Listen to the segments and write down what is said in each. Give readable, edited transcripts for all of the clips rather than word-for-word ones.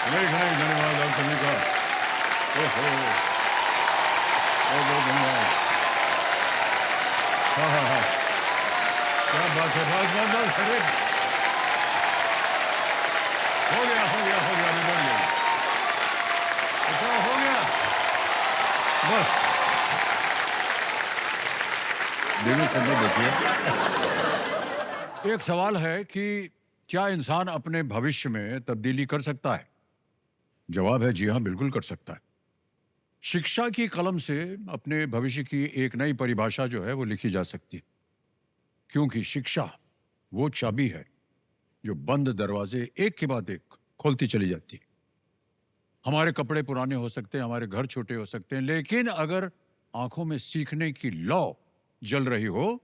अनेक अनेक धन्यवाद आप सभी का। ओहो, बहुत बहुत धन्यवाद। हाँ हाँ हाँ, क्या बात है, बस बस बस, अरे हो गया, निबट गया। अच्छा हो गया, बस। देखिए संजय, देखिए, एक सवाल है कि क्या इंसान अपने भविष्य में तब्दीली कर सकता है? जवाब है जी हाँ, बिल्कुल कर सकता है। शिक्षा की कलम से अपने भविष्य की एक नई परिभाषा जो है वो लिखी जा सकती है, क्योंकि शिक्षा वो चाबी है जो बंद दरवाजे एक के बाद एक खोलती चली जाती है। हमारे कपड़े पुराने हो सकते हैं, हमारे घर छोटे हो सकते हैं, लेकिन अगर आंखों में सीखने की लौ जल रही हो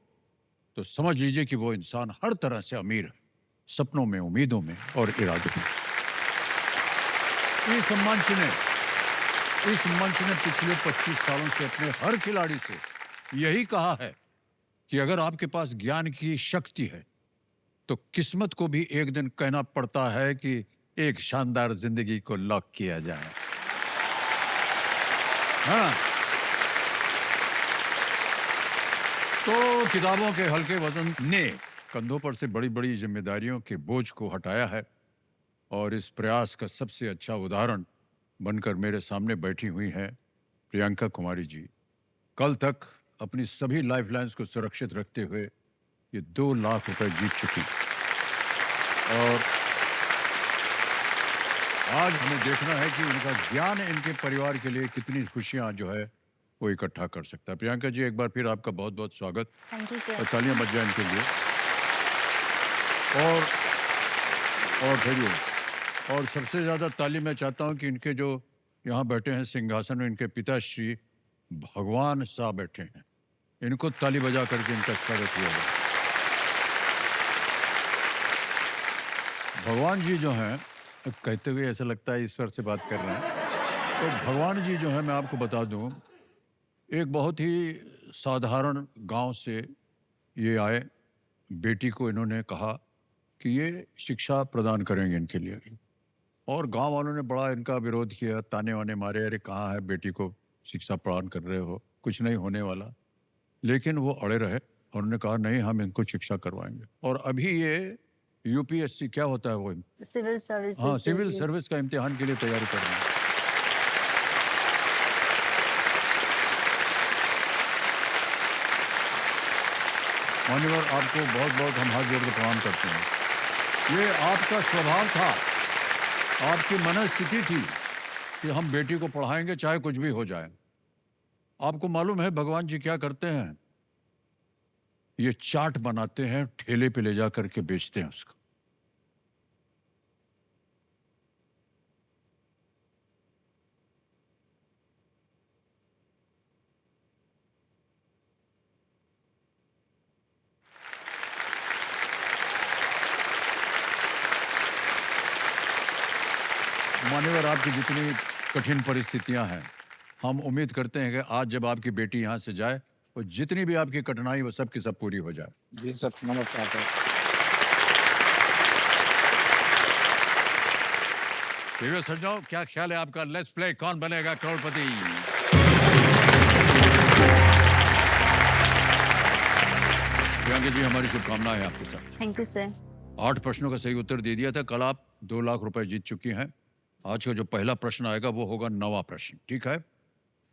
तो समझ लीजिए कि वो इंसान हर तरह से अमीर है, सपनों में, उम्मीदों में और इरादों में। इस मंच ने पिछले 25 सालों से अपने हर खिलाड़ी से यही कहा है कि अगर आपके पास ज्ञान की शक्ति है तो किस्मत को भी एक दिन कहना पड़ता है कि एक शानदार जिंदगी को लॉक किया जाए। हाँ, तो किताबों के हल्के वजन ने कंधों पर से बड़ी बड़ी जिम्मेदारियों के बोझ को हटाया है, और इस प्रयास का सबसे अच्छा उदाहरण बनकर मेरे सामने बैठी हुई हैं प्रियंका कुमारी जी। कल तक अपनी सभी लाइफलाइंस को सुरक्षित रखते हुए ये 2 लाख रुपए जीत चुकी, और आज हमें देखना है कि उनका ज्ञान इनके परिवार के लिए कितनी खुशियां जो है वो इकट्ठा कर सकता है। प्रियंका जी, एक बार फिर आपका बहुत बहुत स्वागत। Thank you sir. और तालियां बज जाए इनके लिए। और और फिर ये, और सबसे ज्यादा ताली मैं चाहता हूं कि इनके जो यहाँ बैठे हैं सिंहासन में, इनके पिताश्री भगवान साहब बैठे हैं, इनको ताली बजा करके इनका स्वागत किया जाए। भगवान जी जो हैं, कहते हुए ऐसा लगता है ईश्वर से बात कर रहे हैं। तो भगवान जी जो है, मैं आपको बता दूं, एक बहुत ही साधारण गांव से ये आए। बेटी को इन्होंने कहा कि ये शिक्षा प्रदान करेंगे इनके लिए, और गांव वालों ने बड़ा इनका विरोध किया, ताने वाने मारे, अरे कहाँ है बेटी को शिक्षा प्रदान कर रहे हो, कुछ नहीं होने वाला। लेकिन वो अड़े रहे और उन्होंने कहा नहीं, हम इनको शिक्षा करवाएंगे। और अभी ये यूपीएससी क्या होता है वो, सिविल हाँ, सर्विसेज सिविल सर्विस का इम्तिहान के लिए तैयारी कर रहे हैं। मान्यवर, आपको बहुत बहुत हम हाथ जोड़ के प्रणाम करते हैं। ये आपका स्वभाव था, आपकी मनस्थिति थी कि हम बेटी को पढ़ाएंगे चाहे कुछ भी हो जाए। आपको मालूम है भगवान जी क्या करते हैं? ये चाट बनाते हैं, ठेले पे ले जा करके बेचते हैं उसको। मान्यवर, आपकी जितनी कठिन परिस्थितियां हैं, हम उम्मीद करते हैं कि आज जब आपकी बेटी यहाँ से जाए और जितनी भी आपकी कठिनाई वो सब की सब पूरी हो जाए। जी सर, नमस्कार सर। प्रिय सज्जनों, क्या ख्याल है आपका? लेट्स प्ले कौन बनेगा करोड़पति। प्रियंका जी, हमारी शुभकामनाएं हैं आपके साथ। Thank you sir. 8 प्रश्नों का सही उत्तर दे दिया था। कल आप 2 लाख रुपए जीत चुकी हैं। आज का जो पहला प्रश्न आएगा वो होगा 9वां प्रश्न, ठीक है?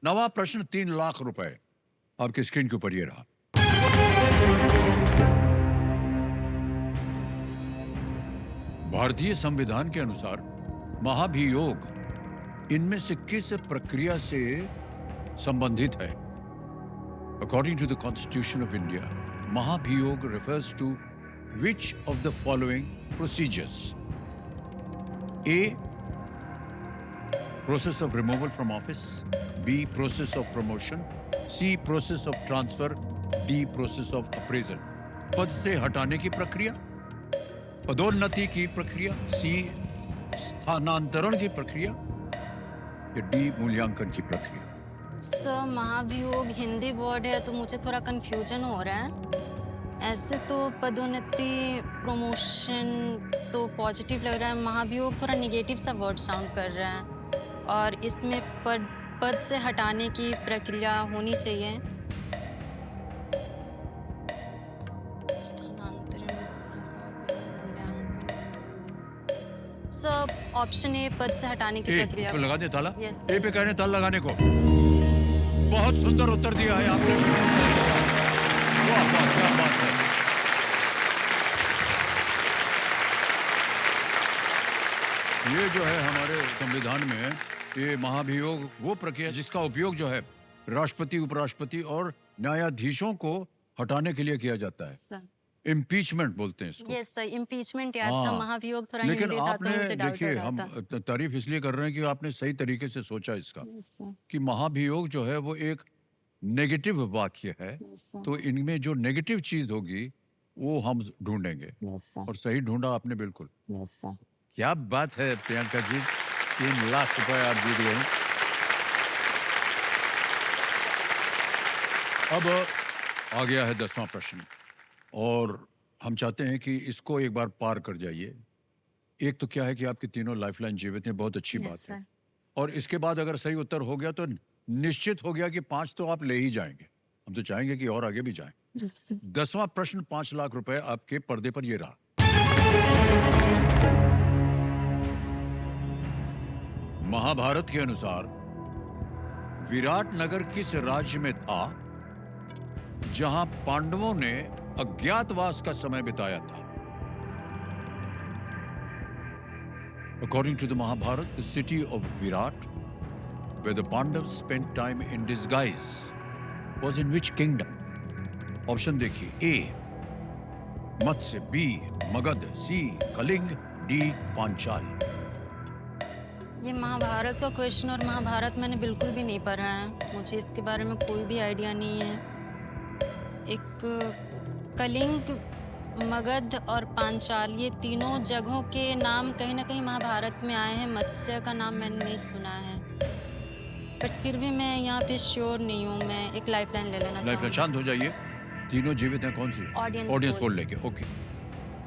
9वां प्रश्न 3 लाख रुपए आपकी स्क्रीन के ऊपर ये रहा। भारतीय संविधान के अनुसार महाभियोग इनमें से किस प्रक्रिया से संबंधित है? According to the constitution of India, महाभियोग refers to which of the following procedures? A, process of removal from office. B, process of promotion. C, process of transfer. D, process of appraisal. पद से हटाने की प्रक्रिया, पदोन्नति की प्रक्रिया, सी स्थानांतरण की प्रक्रिया, या डी मूल्यांकन की प्रक्रिया। सर, महाभियोग हिंदी वर्ड है तो मुझे थोड़ा कंफ्यूजन हो रहा है। ऐसे तो पदोन्नति, प्रमोशन तो पॉजिटिव लग रहा है, महाभियोग थोड़ा नेगेटिव सा वर्ड साउंड कर रहा है और इसमें पद पद से हटाने की प्रक्रिया होनी चाहिए। स्थानांतरण, मूल्यांकन। सब ऑप्शन ए, पद से हटाने की ए प्रक्रिया। उसको लगा दे ताला। यस ए पे कह रहे हैं ताला लगाने को। बहुत सुंदर उत्तर दिया है आपने। वाह वाह, क्या बात है। ये जो है हमारे संविधान में, ये महाभियोग वो प्रक्रिया जिसका उपयोग जो है राष्ट्रपति, उपराष्ट्रपति और न्यायाधीशों को हटाने के लिए किया जाता है। सर। इम्पीचमेंट बोलते हैं इसको। यस सर, इम्पीचमेंट याद था, हाँ, महाभियोग थोड़ा लेकिन हिंदी था तो आपने मुझे डाउट हो देखिए, रहा हम था। तारीफ इसलिए कर रहे हैं कि आपने सही तरीके से सोचा इसका, यस सर। कि महाभियोग जो है वो एक नेगेटिव वाक्य है, यस सर। तो इनमें जो नेगेटिव चीज होगी वो हम ढूंढेंगे, यस सर। और सही ढूंढा आपने बिल्कुल। Yes sir. क्या बात है प्रियंका जी, 3 लाख रुपए आप जीत गए। अब आ गया है 10वां प्रश्न, और हम चाहते हैं कि इसको एक बार पार कर जाइए। एक तो क्या है कि आपकी तीनों लाइफलाइन जीवित हैं, बहुत अच्छी यस बात है, सर। और इसके बाद अगर सही उत्तर हो गया तो निश्चित हो गया कि 5 तो आप ले ही जाएंगे। हम तो चाहेंगे कि और आगे भी जाएं। Yes sir. 10वां प्रश्न, 5 लाख रुपए आपके पर्दे पर ये रहा। महाभारत के अनुसार विराट नगर किस राज्य में था जहां पांडवों ने अज्ञातवास का समय बिताया था? According to the Mahabharata, the city of Virat, where the Pandavas spent time in disguise, was in which kingdom? Option देखिए, ए मत्स्य, बी मगध, सी कलिंग, डी पांचाल। ये महाभारत का क्वेश्चन, और महाभारत मैंने बिल्कुल भी नहीं पढ़ा है, मुझे इसके बारे में कोई भी आइडिया नहीं है। एक कलिंग, मगध और पांचाल, ये तीनों जगहों के नाम कहीं ना कहीं महाभारत में आए हैं। मत्स्य का नाम मैंने नहीं सुना है, बट फिर भी मैं यहाँ पे श्योर नहीं हूँ। मैं एक लाइफलाइन ले लेना लाइफ चाहूँगी। शांत हो जाइए। तीनों जीवित हैं, कौन सी? Audience audience poll. पोल लेके। ओके,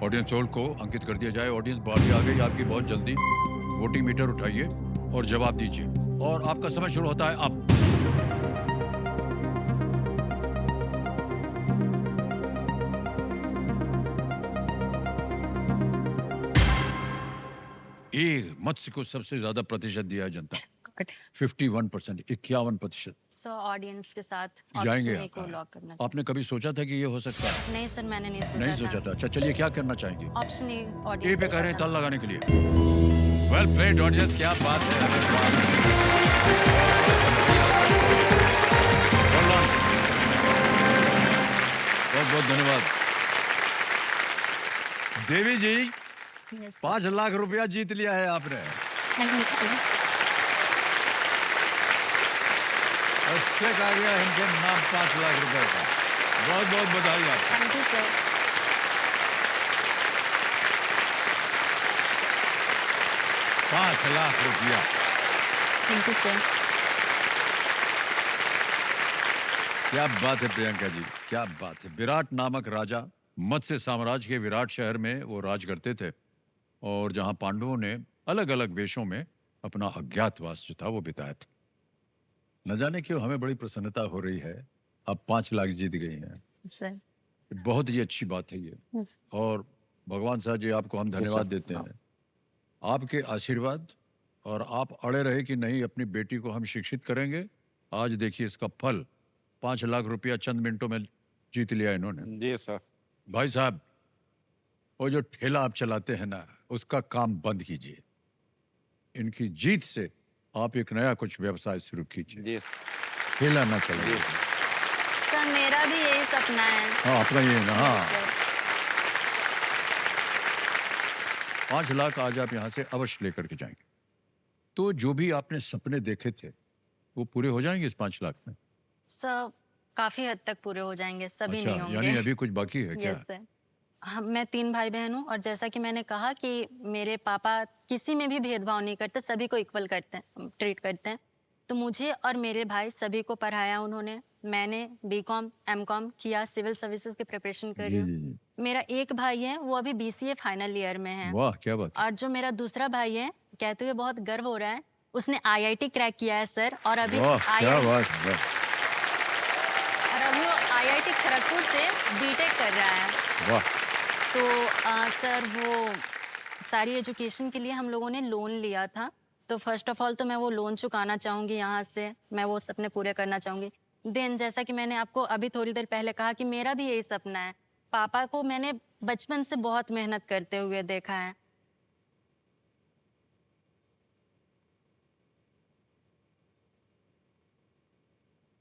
ऑडियंस पोल को अंकित कर दिया जाए। ऑडियंस बारी आ गई आपकी बहुत जल्दी। वोटिंग मीटर उठाइए और जवाब दीजिए, और आपका समय शुरू होता है अब। ए मत्स्य को सबसे ज्यादा प्रतिशत दिया है जनता, 51%, 51%। सो ऑडियंस के साथ जाएंगे ऑप्शन ए आप? को लॉक करना चाहिए। आपने कभी सोचा था कि ये हो सकता है? नहीं सर, मैंने नहीं सोचा नहीं सोचा था। अच्छा चलिए, क्या करना चाहेंगे? ऑप्शन ए, ए ऑडियंस पे के कह रहे हैं साथ ताल लगाने के लिए। वेल प्लेड ऑडियंस, क्या बात है। Well done. बहुत बहुत धन्यवाद देवी जी। Yes, sir. 5 लाख रुपया जीत लिया है आपने। और चेक आ गया इनके नाम 5 लाख रुपए का। बहुत बहुत बधाई आपको। Thank you, sir. 5 लाख रुपया। Thank you, sir. क्या बात है प्रियंका जी, क्या बात है। विराट नामक राजा मत्स्य साम्राज्य के विराट शहर में वो राज करते थे, और जहां पांडवों ने अलग अलग वेशों में अपना अज्ञातवास जो था वो बिताया था। न जाने क्यों हमें बड़ी प्रसन्नता हो रही है। अब 5 लाख जीत गई हैं। Sir. बहुत ही अच्छी बात है ये, Yes. और भगवान साहब जी आपको हम धन्यवाद देते हैं। आपके आशीर्वाद, और आप अड़े रहे कि नहीं अपनी बेटी को हम शिक्षित करेंगे। आज देखिए इसका फल, 5 लाख रुपया चंद मिनटों में जीत लिया इन्होंने। जी सर। भाई साहब, वो जो ठेला आप चलाते हैं ना, उसका काम बंद कीजिए। इनकी जीत से आप एक नया कुछ व्यवसाय शुरू कीजिए। जी सर। ठेला ना जी चलाइए। सर। सर, मेरा भी यही सपना है। हाँ, अपना ये ना। हाँ, Yes, sir. 5 लाख आज आप यहाँ से अवश्य लेकर के जाएंगे। तो जो भी आपने सपने देखे थे वो पूरे हो जाएंगे इस 5 लाख में? सर, काफी हद तक पूरे हो जाएंगे, सभी अच्छा, नहीं होंगे। यानी अभी कुछ बाकी है क्या? Yes sir. मैं 3 भाई बहन हूँ, और जैसा कि मैंने कहा कि मेरे पापा किसी में भी भेदभाव नहीं करते, सभी को इक्वल करते हैं, ट्रीट करते हैं। तो मुझे और मेरे भाई सभी को पढ़ाया उन्होंने, मैंने बीकॉम एमकॉम किया, सिविल सर्विसेज की प्रिपरेशन कर रही जी हूँ। जी जी। मेरा एक भाई है, वो अभी बीसीए फाइनल ईयर में है। वाह क्या बात है। और जो मेरा दूसरा भाई है, कहते हुए बहुत गर्व हो रहा है, उसने आईआईटी क्रैक किया है सर। और अभी वाह क्या आईआईटी बात है। और अभी वो आईआईटी खड़गपुर से बीटेक कर रहा है। वाह तो सर वो सारी एजुकेशन के लिए हम लोगों ने लोन लिया था। तो फर्स्ट ऑफ ऑल तो मैं वो लोन चुकाना चाहूँगी यहाँ से, मैं वो सपने पूरे करना चाहूँगी। देन जैसा कि मैंने आपको अभी थोड़ी देर पहले कहा कि मेरा भी यही सपना है। पापा को मैंने बचपन से बहुत मेहनत करते हुए देखा है।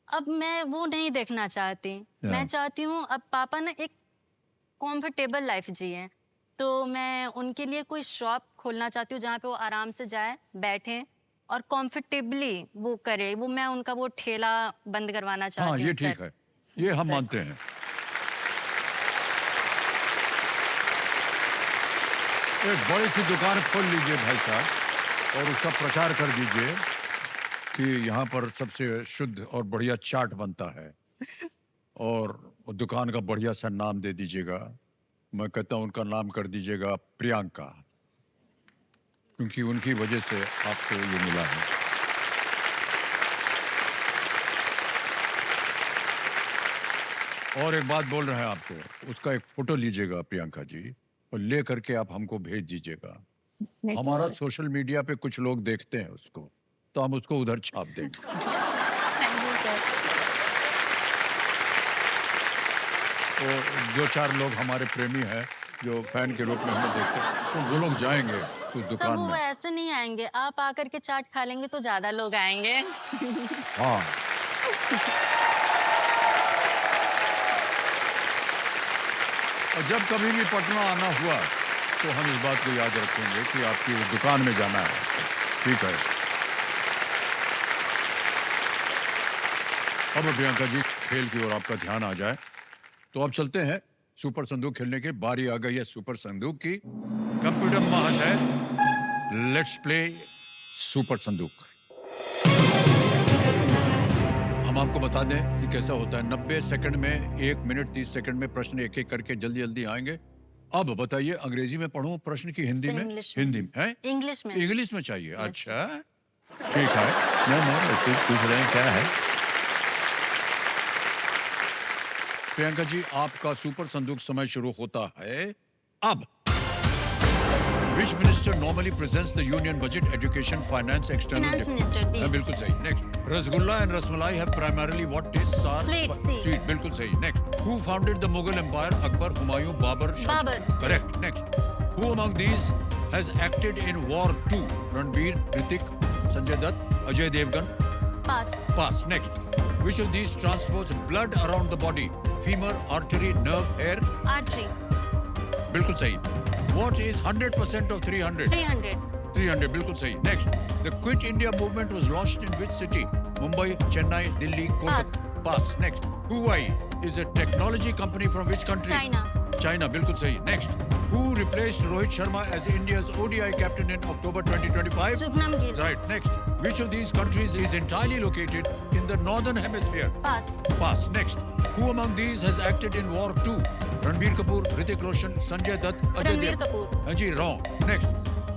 अब मैं वो नहीं देखना चाहती। मैं हाँ। चाहती हूँ अब पापा ना एक कंफर्टेबल लाइफ जिए। तो मैं उनके लिए कोई शॉप खोलना चाहती हूँ जहाँ पे वो आराम से जाए, बैठे और कंफर्टेबली वो करे। वो मैं उनका वो ठेला बंद करवाना हाँ चाहती ये हूँ ठीक सर। है, ये हम सर। मानते हैं। एक बड़ी सी दुकान खोल लीजिए भाई साहब और उसका प्रचार कर दीजिए कि यहाँ पर सबसे शुद्ध और बढ़िया चाट बनता है। और वो दुकान का बढ़िया सा नाम दे दीजिएगा। मैं कहता हूँ उनका नाम कर दीजिएगा प्रियंका, क्योंकि उनकी वजह से आपको ये मिला है। और एक बात बोल रहे हैं आपको, उसका एक फोटो लीजिएगा प्रियंका जी और ले करके आप हमको भेज दीजिएगा। हमारा सोशल मीडिया पे कुछ लोग देखते हैं उसको, तो हम उसको उधर छाप देंगे। Thank you sir. तो जो चार लोग हमारे प्रेमी हैं जो फैन के रूप में हमें देखते हैं, तो वो लोग जाएंगे उस सब दुकान वो में। ऐसे नहीं आएंगे, आप आकर के चाट खा लेंगे तो ज्यादा लोग आएंगे। हाँ और जब कभी भी पटना आना हुआ तो हम इस बात को याद रखेंगे कि आपकी उस दुकान में जाना है। ठीक है। अब प्रियंका जी खेल की ओर आपका ध्यान आ जाए तो अब चलते हैं सुपर संदूक खेलने की बारी आ गई है सुपर संदूक की। कंप्यूटर महाशय, लेट्स प्ले सुपर संदूक। हम आपको बता दें कि कैसा होता है। 90 सेकंड में 1 मिनट 30 सेकंड में प्रश्न एक एक करके जल्दी जल्दी आएंगे। अब बताइए, अंग्रेजी में पढ़ूं प्रश्न की हिंदी सर, में? इंग्लिश में। हिंदी में है? इंग्लिश में। इंग्लिश में चाहिए। अच्छा ठीक है। नहीं ऐसे पूछ रहे हैं क्या है। प्रियंका जी आपका सुपर संदूक समय शुरू होता है अब। Which minister normally presents the union budget, education, finance, external? Finance minister, B. बिल्कुल सही। Next, rasgulla and rasmalai have primarily what taste? Sour, Sweet, C. Sweet, बिल्कुल सही। Next, who founded the Mughal Empire? Akbar, Humayun, Babur, Shah Babur, Jahan? C. Correct. Next, who among these has acted in War 2? Ranbir, Hrithik, Sanjay Dutt, Ajay Devgan? Pass. Pass. Next, which of these transports blood around the body? Femur, artery, nerve, hair? Artery. बिल्कुल सही। What is 100% of 300? 300। 300 बिल्कुल सही। Next, the Quit India movement was launched in which city? Mumbai, Chennai, Delhi, Kolkata. Pass. Next, Huawei is a technology company from which country? China। China बिल्कुल सही। Next, who replaced Rohit Sharma as India's ODI captain in October 2025? Shubman Gill. Right. Next, which of these countries is entirely located in the northern hemisphere? Pass. Pass. Next, who among these has acted in War 2? Ranbir Kapoor, Hrithik Roshan, Sanjay Dutt, Ajay Ranbir Devgan. Kapoor. हाँ जी, wrong. Next,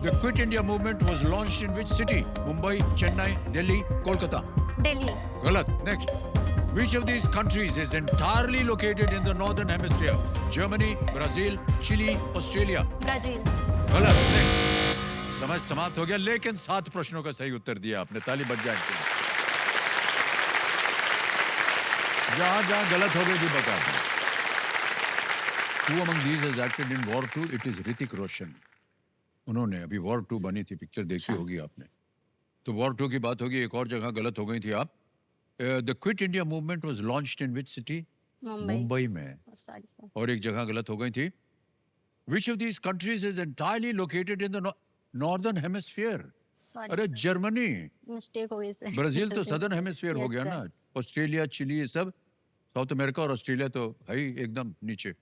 the Quit India movement was launched in which city? Mumbai, Chennai, Delhi, Kolkata. Delhi. Galat. Next, which of these countries is entirely located in the northern hemisphere? Germany, Brazil, Chile, Australia. Brazil. गलत। Next, समय समाप्त हो गया, लेकिन 7 प्रश्नों का सही उत्तर दिया आपने। ताली बज जाए इनके लिए। जहां जहां गलत हो गई जी बता दें। Who among these has acted in War 2? It is Hrithik Roshan. उन्होंने अभी War 2 बनी थी, पिक्चर देखी होगी आपने। तो War 2 की बात होगी। एक और जगह गलत हो गई थी आप। The Quit India movement was launched in which city? Mumbai. Mumbai में। Sorry sir. और एक जगह गलत हो गई थी। Which of these countries is entirely located in the northern hemisphere? Sorry अरे जर्मनी। मिस्टेक हो गई सर। ब्राजील तो सदर्न हेमिस्फीयर हो Yes, गया sir. ना। ऑस्ट्रेलिया, चिली, ये सब साउथ अमेरिका, और ऑस्ट्रेलिया तो है ही एकदम नीचे।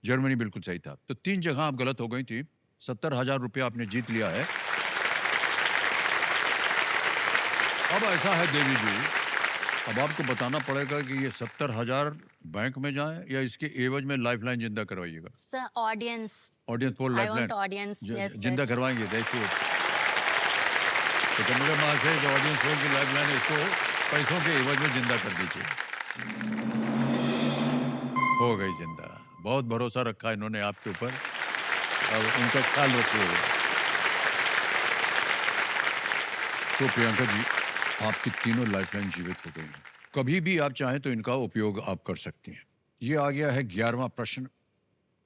जर्मनी बिल्कुल सही था। तो 3 जगह आप गलत हो गई थी। 70,000 रुपया आपने जीत लिया है। अब ऐसा है देवी जी अब आपको बताना पड़ेगा कि ये 70,000 बैंक में जाए या इसके एवज में लाइफलाइन जिंदा करवाइएगा। सर ऑडियंस, ऑडियंस पोल आई लाइफलाइन वांट ऑडियंस, यस जिंदा सर। करवाएंगे। देखिए, तो कमरे माँ से जो ऑडियंस पोल की लाइफलाइन है, इसको पैसों के एवज में जिंदा कर दीजिए। हो गई जिंदा। बहुत भरोसा रखा इन्होंने आपके ऊपर, अब उनका ख्याल रखिएगा। तो प्रियंका जी, आपकी तीनों लाइफलाइन जीवित हो गई हैं। कभी भी आप चाहें तो इनका उपयोग आप कर सकती हैं। ये आ गया है 11वां प्रश्न।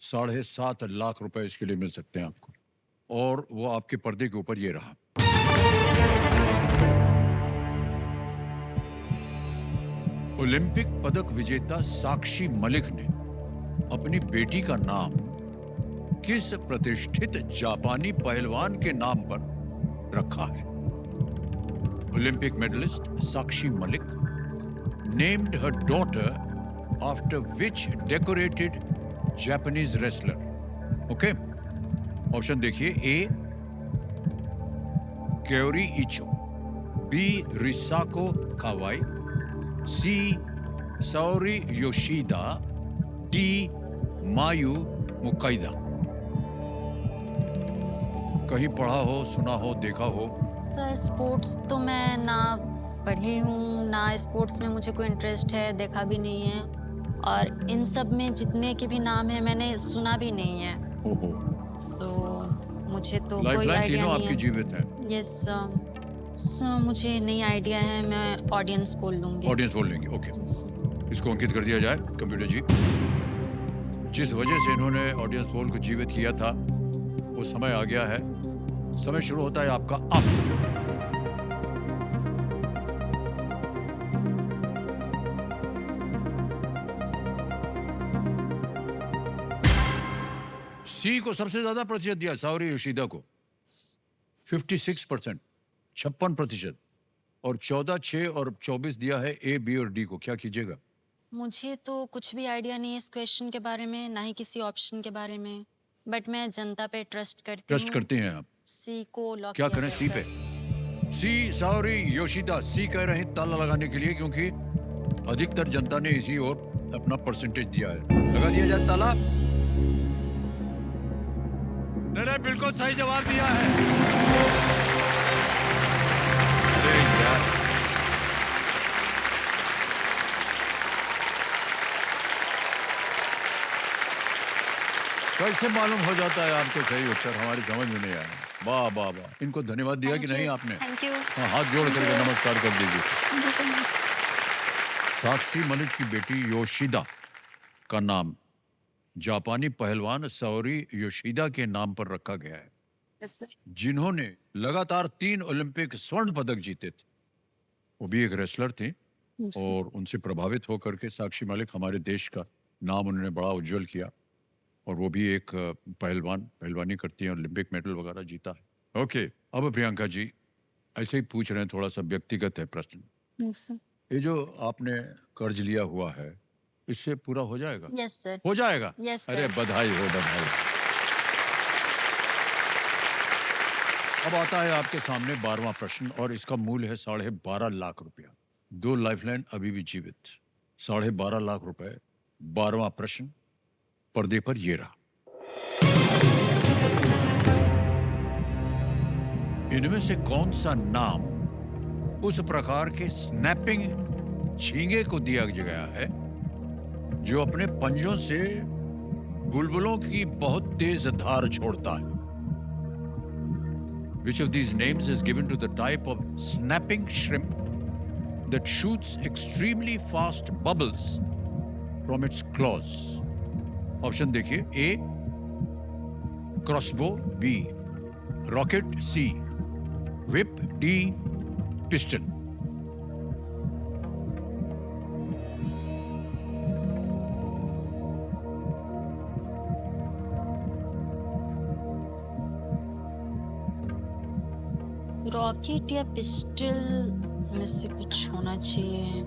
7.5 लाख रुपए इसके लिए मिल सकते हैं आपको, और वो आपके पर्दे के ऊपर ये रहा। ओलंपिक पदक विजेता साक्षी मलिक ने अपनी बेटी का नाम किस प्रतिष्ठित जापानी पहलवान के नाम पर रखा है? Olympic medallist Sakshi Malik named her daughter after which decorated Japanese wrestler? Okay? Option देखिए। A Kaori Icho, B Risako Kawai, C Saori Yoshida, D Mayu Mukaida. कहीं पढ़ा हो, सुना हो, देखा हो? सर स्पोर्ट्स तो मैं ना पढ़ी हूँ, ना स्पोर्ट्स में मुझे कोई इंटरेस्ट है, देखा भी नहीं है, और इन सब में जितने के भी नाम है मैंने सुना भी नहीं है। ओहो। सो मुझे तो कोई लाइफलाइन आइडिया तीनों नहीं आपकी है। जीवित है। यस सर, मुझे नहीं आइडिया है, मैं ऑडियंस बोल लूँगी। ऑडियंस बोल लेंगे। Okay, Yes, sir. इसको अंकित कर दिया जाए कंप्यूटर जी। जिस वजह से इन्होंने ऑडियंस पोल को जीवित किया था, वो समय आ गया है। समय शुरू होता है आपका अब। सी को सबसे ज्यादा प्रतिशत दिया साओरी योशिदा को, 56%, 56%, और 14, 6 और 24 दिया है ए, बी और डी को। क्या कीजिएगा? मुझे तो कुछ भी आइडिया नहीं है इस क्वेश्चन के बारे में, ना ही किसी ऑप्शन के बारे में, बट मैं जनता पे ट्रस्ट करती ट्रस्ट हूँ। करते हैं आप? सी को लॉक क्या किया करें? जाए, सी सर। पे। सी साओरी योशिदा, सी कह रहे हैं ताला लगाने के लिए, क्योंकि अधिकतर जनता ने इसी ओर अपना परसेंटेज दिया है। लगा दिया जाए ताला। नहीं, बिल्कुल सही जवाब दिया है। अरे यार, कैसे मालूम हो जाता है आपको सही उत्तर? हमारी समझ में नहीं आया। वाह वाह वाह। इनको धन्यवाद दिया कि नहीं आपने? Thank you. हाँ, हाथ जोड़ करके नमस्कार कर दीजिए। साक्षी मलिक की बेटी योशिदा का नाम जापानी पहलवान साओरी योशिदा के नाम पर रखा गया है, यस सर। जिन्होंने लगातार 3 ओलंपिक स्वर्ण पदक जीते थे। वो भी एक रेसलर थे, और उनसे प्रभावित होकर के साक्षी मलिक हमारे देश का नाम उन्होंने बड़ा उज्जवल किया, और वो भी एक पहलवानी करती हैं, ओलंपिक मेडल वगैरह जीता है। ओके, अब प्रियंका जी ऐसे ही पूछ रहे हैं, थोड़ा सा व्यक्तिगत है प्रश्न। Yes sir. ये जो आपने कर्ज लिया हुआ है, इससे पूरा हो जाएगा? Yes sir. हो जाएगा? Yes, sir. अरे बधाई हो, बधाई। अब आता है आपके सामने 12वां प्रश्न, और इसका मूल्य है 12.5 लाख रुपया। 2 लाइफलाइन अभी भी जीवित। 12.5 लाख रुपए। 12वां प्रश्न पर्दे पर ये रहा। इनमें से कौन सा नाम उस प्रकार के स्नैपिंग झींगे को दिया गया है जो अपने पंजों से बुलबुलों की बहुत तेज धार छोड़ता है? Which of these names is given to the type of snapping shrimp that shoots extremely fast bubbles from its claws? Option देखिए। ए क्रॉसबो, बी रॉकेट, सी whip, डी पिस्टन। रॉकेट या पिस्टल में से कुछ होना चाहिए।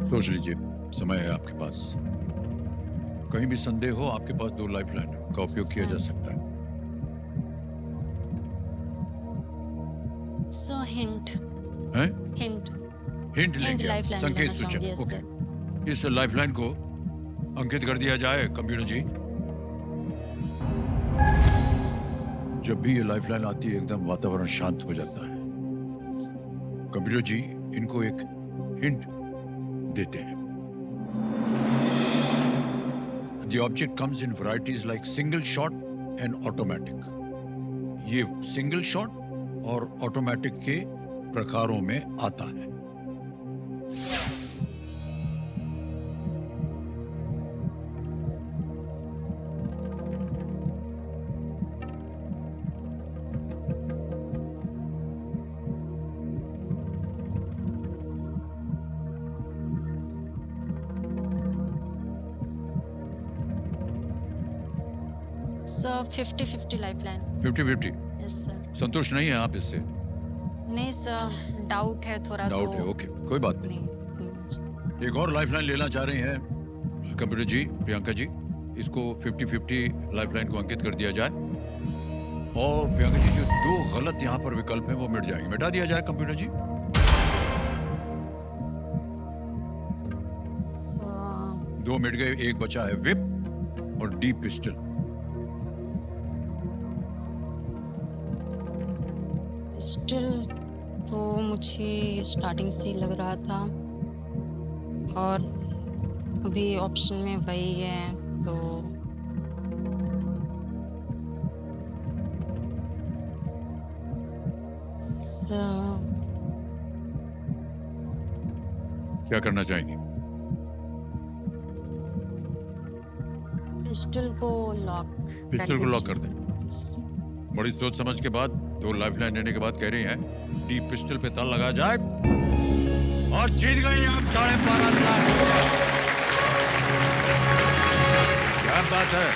सोच लीजिए, समय है आपके पास। कहीं भी संदेह हो, आपके पास 2 लाइफलाइन का उपयोग किया जा सर सकता है। सो हिंट हैं? हिंट हिंट हिंट लेंगे आप, लाइफ लाइन संकेत लेना चाहूंगी। सूचक। Yes okay, sir. इस लाइफलाइन को अंकित कर दिया जाए कंप्यूटर जी। जब भी ये लाइफलाइन आती है एकदम वातावरण शांत हो जाता है। कंप्यूटर जी इनको एक हिंट देते हैं। The object comes in varieties like single shot and automatic. ये सिंगल शॉट और ऑटोमेटिक के प्रकारों में आता है। सो 50-50 लाइफ लाइन। 50-50। Yes sir. संतुष्ट नहीं है आप इससे? नहीं सर, डाउट है थोड़ा डाउट तो। है, ओके, कोई बात नहीं। नहीं। एक और लाइफलाइन लेना चाह रही हैं कंप्यूटर जी, प्रियंका जी। इसको 50-50 लाइफलाइन को अंकित कर दिया जाए और प्रियंका जी जो 2 गलत यहाँ पर विकल्प हैं वो मिट जाएंगे। मिटा दिया जाए कंप्यूटर जी। सो 2 मिट गए, एक बचा है विप और डी पिस्टल। पिस्टल तो मुझे स्टार्टिंग से ही लग रहा था और अभी ऑप्शन में वही है तो क्या करना चाहेंगे? पिस्टल को लॉक पिस्टल को लॉक कर दें। बड़ी सोच समझ के बाद 2 लाइफलाइन लेने के बाद कह रही हैं डी पिस्टल पे ताला लगा जाए और जीत गई आप 12.5 लाख। क्या बात है,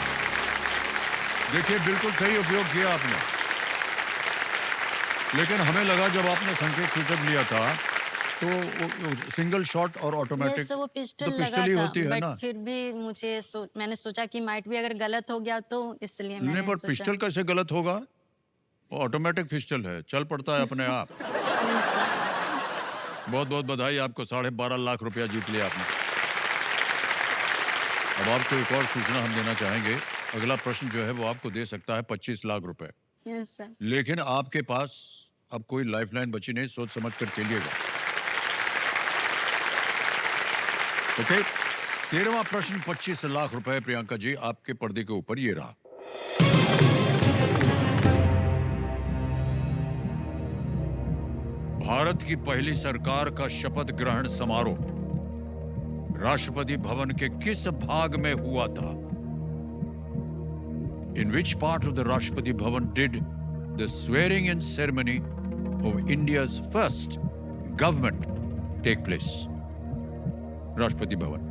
देखिए बिल्कुल सही उपयोग किया आपने। लेकिन हमें लगा जब आपने संकेत सूचक लिया था तो सिंगल शॉट और ऑटोमेटिक यस वो तो पिस्टल पिस्टल लगा ही था होती है बट ना। फिर भी मुझे मैंने सोचा कि माइट भी अगर गलत हो गया तो इसलिए नहीं, मैंने पर सोचा। पिस्टल कैसे गलत होगा? वो ऑटोमेटिक पिस्टल है, चल पड़ता है अपने आप। नहीं सर। बहुत बहुत बधाई आपको, 12.5 लाख रुपया जीत लिया आपने। अब आपको एक और सूचना हम देना चाहेंगे। अगला प्रश्न जो है वो आपको दे सकता है 25 लाख रुपए, यस सर। लेकिन आपके पास अब कोई लाइफलाइन बची नहीं, सोच समझ कर खेलिएगा। ओके, 13वां प्रश्न 25 लाख रुपए प्रियंका जी आपके पर्दे के ऊपर ये रहा। भारत की पहली सरकार का शपथ ग्रहण समारोह राष्ट्रपति भवन के किस भाग में हुआ था? In which part of the Rashtrapati Bhavan did the swearing in ceremony of India's first government take place? Rashtrapati Bhavan.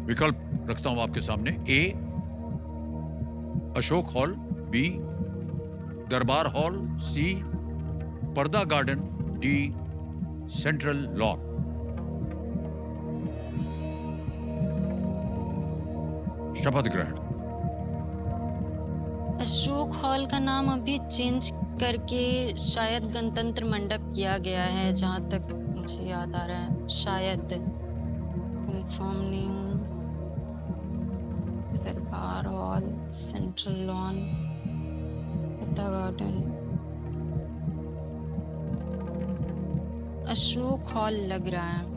विकल्प रखता हूं आपके सामने। ए अशोक हॉल, बी दरबार हॉल, सी पर्दा गार्डन, डी सेंट्रल लॉन। शपथ ग्रहण। अशोक हॉल का नाम अभी चेंज करके शायद गणतंत्र मंडप किया गया है, जहाँ तक मुझे याद आ रहा है। शायद, कंफर्म नहीं हूँ। दरबार हॉल, सेंट्रल लॉन, पर्दा गार्डन, अशोक हॉल लग रहा है।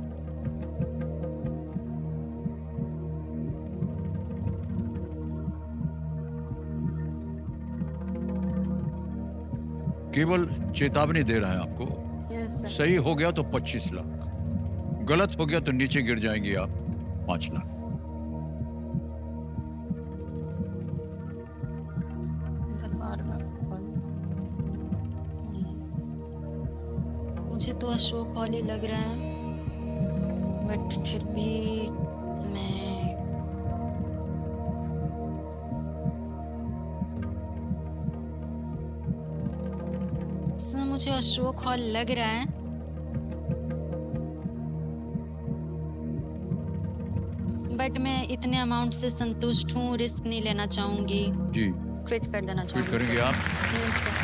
केवल चेतावनी दे रहे हैं आपको। Yes sir. सही हो गया तो 25 लाख, गलत हो गया तो नीचे गिर जाएंगे आप 5 लाख। दरबार हॉल, मुझे तो अशोक हॉल ही लग रहा है, बट फिर भी मैं सर मुझे अशोक हॉल लग रहा है। बट मैं इतने अमाउंट से संतुष्ट हूँ, रिस्क नहीं लेना चाहूँगी। जी, क्विट कर देना क्विट चाहूँगी करेंगे सर। आप? Yes sir.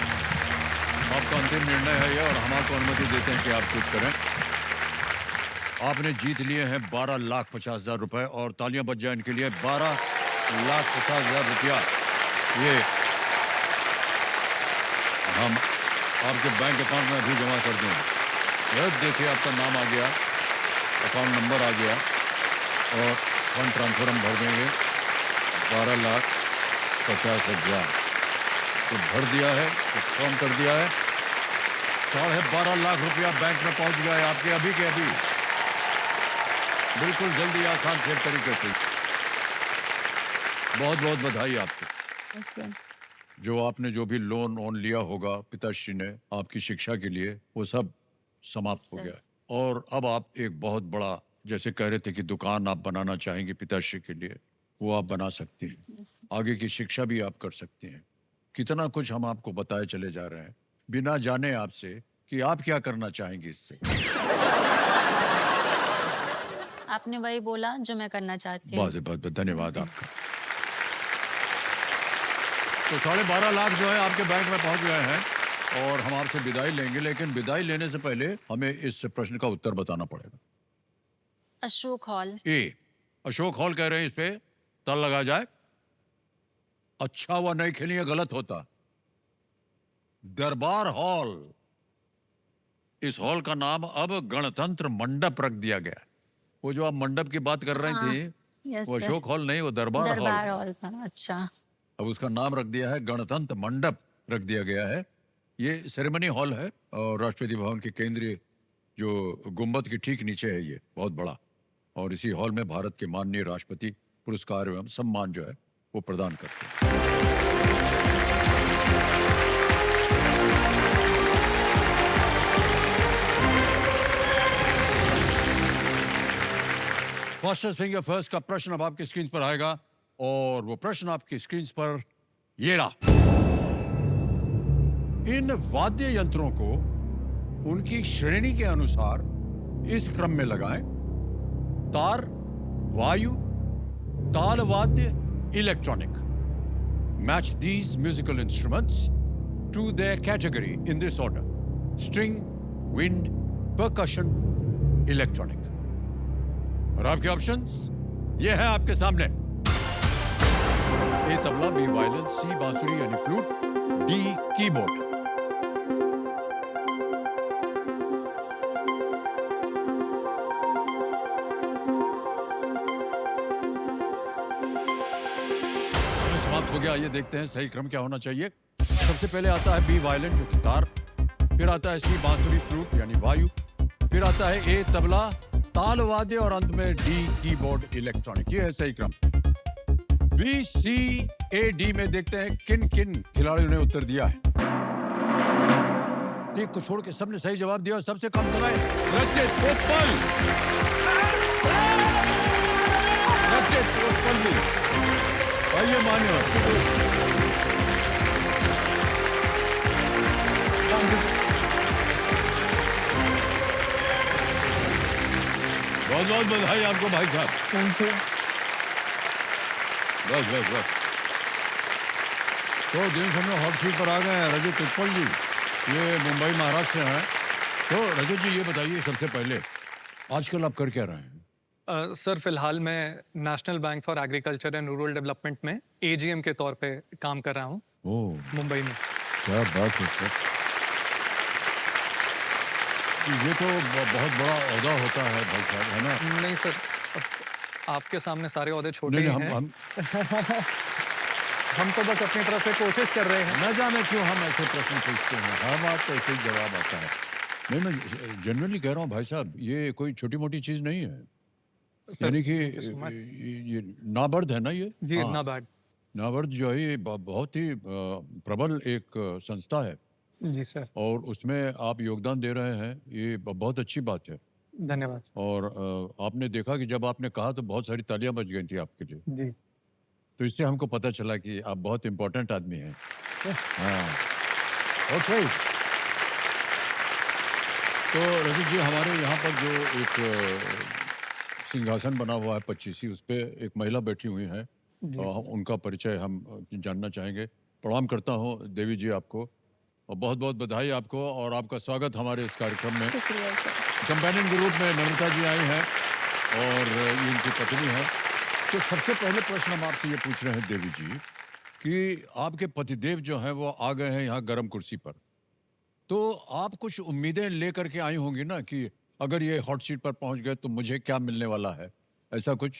आपका अंतिम निर्णय है ये और हम आपको अनुमति देते हैं कि आप क्विट करें। आपने जीत लिए हैं 12,50,000 रुपए और तालियां बज जाए इनके लिए। 12,50,000 रुपया ये हम आपके बैंक अकाउंट में अभी जमा कर देंगे। यह देखिए आपका नाम आ गया, अकाउंट नंबर आ गया और फंड ट्रांसफर हम भर देंगे 12,50,000 तो भर दिया है, फॉर्म कर दिया है। 12.5 लाख रुपया बैंक में पहुंच गया है आपके अभी के अभी, बिल्कुल जल्दी आसान से तरीके से। बहुत बहुत बधाई आपको। Yes sir. जो आपने जो भी लोन वोन लिया होगा पिताश्री ने आपकी शिक्षा के लिए, वो सब समाप्त हो सर। गया है। और अब आप एक बहुत बड़ा, जैसे कह रहे थे कि दुकान आप बनाना चाहेंगे पिताश्री के लिए, वो आप बना सकती हैं। Yes sir. आगे की शिक्षा भी आप कर सकती हैं। कितना कुछ हम आपको बताए चले जा रहे हैं बिना जाने आपसे कि आप क्या करना चाहेंगे इससे। आपने वही बोला जो मैं करना चाहती हूँ। बहुत बहुत बहुत धन्यवाद आपका। तो 12.5 लाख जो है आपके बैंक में पहुंच गए हैं और हम आपसे विदाई लेंगे, लेकिन विदाई लेने से पहले हमें इस प्रश्न का उत्तर बताना पड़ेगा। अशोक हॉल। ए, अशोक हॉल कह रहे हैं, इस पे ताला लगा जाए। अच्छा हुआ नहीं खेली, ये गलत होता। दरबार हॉल। इस हॉल का नाम अब गणतंत्र मंडप रख दिया गया। वो जो आप मंडप की बात कर रही हाँ, थी, यस वो सर। अशोक हॉल नहीं, वो दरबार हॉल दरबार है। हॉल था, अच्छा। अब उसका नाम रख दिया है गणतंत्र मंडप रख दिया गया है। ये सेरेमनी हॉल है और राष्ट्रपति भवन के केंद्रीय जो गुंबद के ठीक नीचे है, ये बहुत बड़ा। और इसी हॉल में भारत के माननीय राष्ट्रपति पुरस्कार एवं सम्मान जो है वो प्रदान करते हैं। फास्टेस्ट फिंगर फर्स्ट का प्रश्न अब आपकी स्क्रीन पर आएगा और वो प्रश्न आपकी स्क्रीन पर ये रहा। इन वाद्य यंत्रों को उनकी श्रेणी के अनुसार इस क्रम में लगाएं: तार, वायु, ताल वाद्य, electronic. Match these musical instruments to their category in this order: string, wind, percussion, electronic। और आपके ऑप्शंस ये है आपके सामने: ए तबला, बी वायलिन, सी बांसुरी यानी फ्लूट, डी कीबोर्ड। समय समाप्त हो गया। ये देखते हैं सही क्रम क्या होना चाहिए। सबसे पहले आता है बी वायलिन जो कि तार, फिर आता है सी बांसुरी फ्लूट यानी वायु, फिर आता है ए तबला, ताल वाद्य और अंत में डी कीबोर्ड इलेक्ट्रॉनिक। ये है सही क्रम। बी, सी, ए, डी में देखते हैं किन किन खिलाड़ियों ने उत्तर दिया है। एक को छोड़ के सबने सही जवाब दिया और सबसे कम समय रचित कोपल। रचित कोपल भी आइए मान्य। बहुत बहुत बधाई आपको भाई साहब। बस बस बस। तो दिन समय हॉट सीट पर आ गए हैं रजत उत्पल जी, ये मुंबई महाराष्ट्र से हैं। तो रजत जी ये बताइए सबसे पहले, आजकल आप कर क्या रहे हैं? सर फिलहाल मैं national bank for agriculture and rural development में एजीएम के तौर पे काम कर रहा हूँ ओह मुंबई में। क्या बात है सर। ये तो बहुत बड़ा ओहदा होता है भाई साहब, है ना? नहीं सर, आपके सामने सारे ओहदे छोटे नहीं ही नहीं, हैं। हम हम तो बस अपनी तरफ से कोशिश कर रहे हैं। न जाने क्यों हम ऐसे प्रश्न पूछते हैं, हम आपको ऐसे ही जवाब आता है। नहीं, मैं जनरली कह रहा हूँ भाई साहब, ये कोई छोटी मोटी चीज नहीं है। सर, यानी कि thank you so much। ये नाबार्ड है ना ये? जी हाँ, ना बैड। नाबार्ड जो है ये बहुत ही प्रबल एक संस्था है जी सर, और उसमें आप योगदान दे रहे हैं, ये बहुत अच्छी बात है। धन्यवाद सर। और आपने देखा कि जब आपने कहा तो बहुत सारी तालियां बज गई थी आपके लिए। जी तो इससे हमको पता चला कि आप बहुत इम्पोर्टेंट आदमी हैं। हाँ, ओके। तो रजत जी, हमारे यहाँ पर जो एक सिंहासन बना हुआ है 25 उस पे एक महिला बैठी हुई है। उनका परिचय हम जानना चाहेंगे। प्रणाम करता हूँ देवी जी आपको, और बहुत बहुत बधाई आपको और आपका स्वागत हमारे इस कार्यक्रम में। शुक्रिया सर। कंपेनियन के रूप में नम्रता जी आई हैं और ये इनकी पत्नी है। तो सबसे पहले प्रश्न हम आपसे ये पूछ रहे हैं देवी जी कि आपके पतिदेव जो हैं वो आ गए हैं यहाँ गर्म कुर्सी पर, तो आप कुछ उम्मीदें लेकर के आई होंगी ना कि अगर ये हॉट सीट पर पहुंच गए तो मुझे क्या मिलने वाला है, ऐसा कुछ?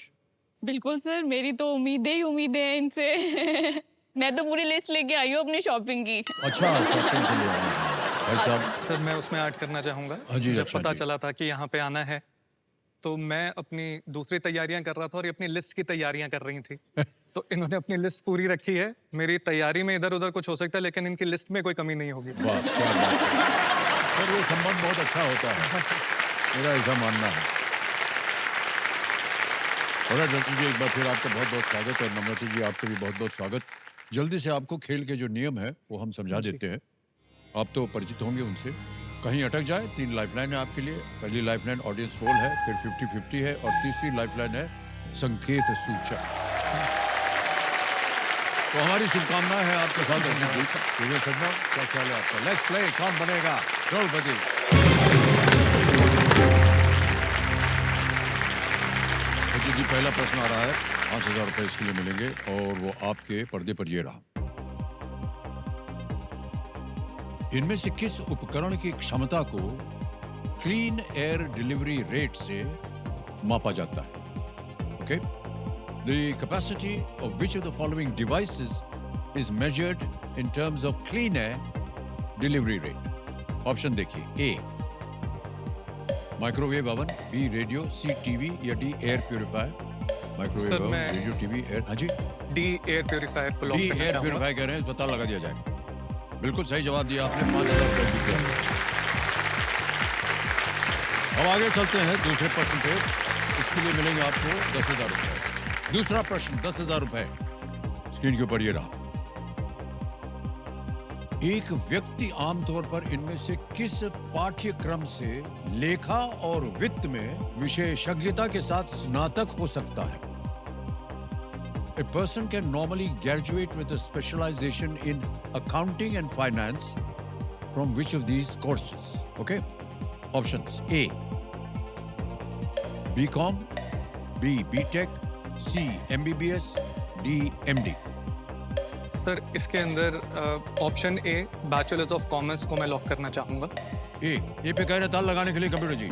बिल्कुल सर, मेरी तो उम्मीदें ही उम्मीदें हैं इनसे। मैं तो पूरी लिस्ट लेके आई हूँ अपनी शॉपिंग की। अच्छा, शॉपिंग के लिए आए हैं भाई साहब। सर मैं उसमें ऐड करना चाहूँगा। हाँ जी, जब अच्छा पता जी। चला था कि यहाँ पे आना है तो मैं अपनी दूसरी तैयारियां कर रहा था और ये अपनी लिस्ट की तैयारियां कर रही थी। तो इन्होंने अपनी लिस्ट पूरी रखी है। मेरी तैयारी में इधर उधर कुछ हो सकता है लेकिन इनकी लिस्ट में कोई कमी नहीं होगी। वाह, क्या बात है। सर ये संबंध बहुत अच्छा होता है, मेरा ऐसा मानना है। और डॉक्टर जी एक बार फिर आपका बहुत बहुत स्वागत, और नम्रता जी आपको भी बहुत बहुत स्वागत। जल्दी से आपको खेल के जो नियम है वो हम समझा देते हैं। आप तो परिचित होंगे उनसे। कहीं अटक जाए 3 लाइफलाइन है आपके लिए। पहली लाइफलाइन ऑडियंस पोल है, फिर 50-50 है, और तीसरी लाइफलाइन है संकेत सूचक। तो हमारी शुभकामनाएं हैं आपके साथ। सजना क्या ख्याल है आपका? लेट्स प्ले, कौन बनेगा करोड़पति? जी पहला प्रश्न आ रहा है, 5,000 रुपए इसके लिए मिलेंगे और वो आपके पर्दे पर ये रहा। इनमें से किस उपकरण की क्षमता को क्लीन एयर डिलीवरी रेट से मापा जाता है? Okay, the capacity of which of the following devices is measured in terms of clean air delivery rate. Option देखिए, ए माइक्रोवेव ओवन, बी रेडियो, सी टीवी, या D air purifier. Microwave sir, oven, मैं- radio, TV, air. हाँ जी, D air purifier को lock D करना air चाहूँगा। Purifier कह रहे हैं, पता लगा दिया जाए। बिल्कुल सही जवाब दिया आपने, 5,000 रुपए जीते हैं। अब आगे चलते हैं दूसरे प्रश्न पे। इसके लिए मिलेंगे आपको 10,000 रुपए। दूसरा प्रश्न 10,000 रुपए स्क्रीन के ऊपर ये रहा। एक व्यक्ति आमतौर पर इनमें से किस पाठ्यक्रम से लेखा और वित्त में विशेषज्ञता के साथ स्नातक हो सकता है? A person can normally graduate with a specialization in accounting and finance from which of these courses? Okay? Options: A, BCom, B, BTech, C, MBBS, D, MD. Sir इसके अंदर option A bachelors of commerce को मैं lock करना चाहूँगा। ए पे कह रहे ताल लगाने के लिए कंप्यूटर जी।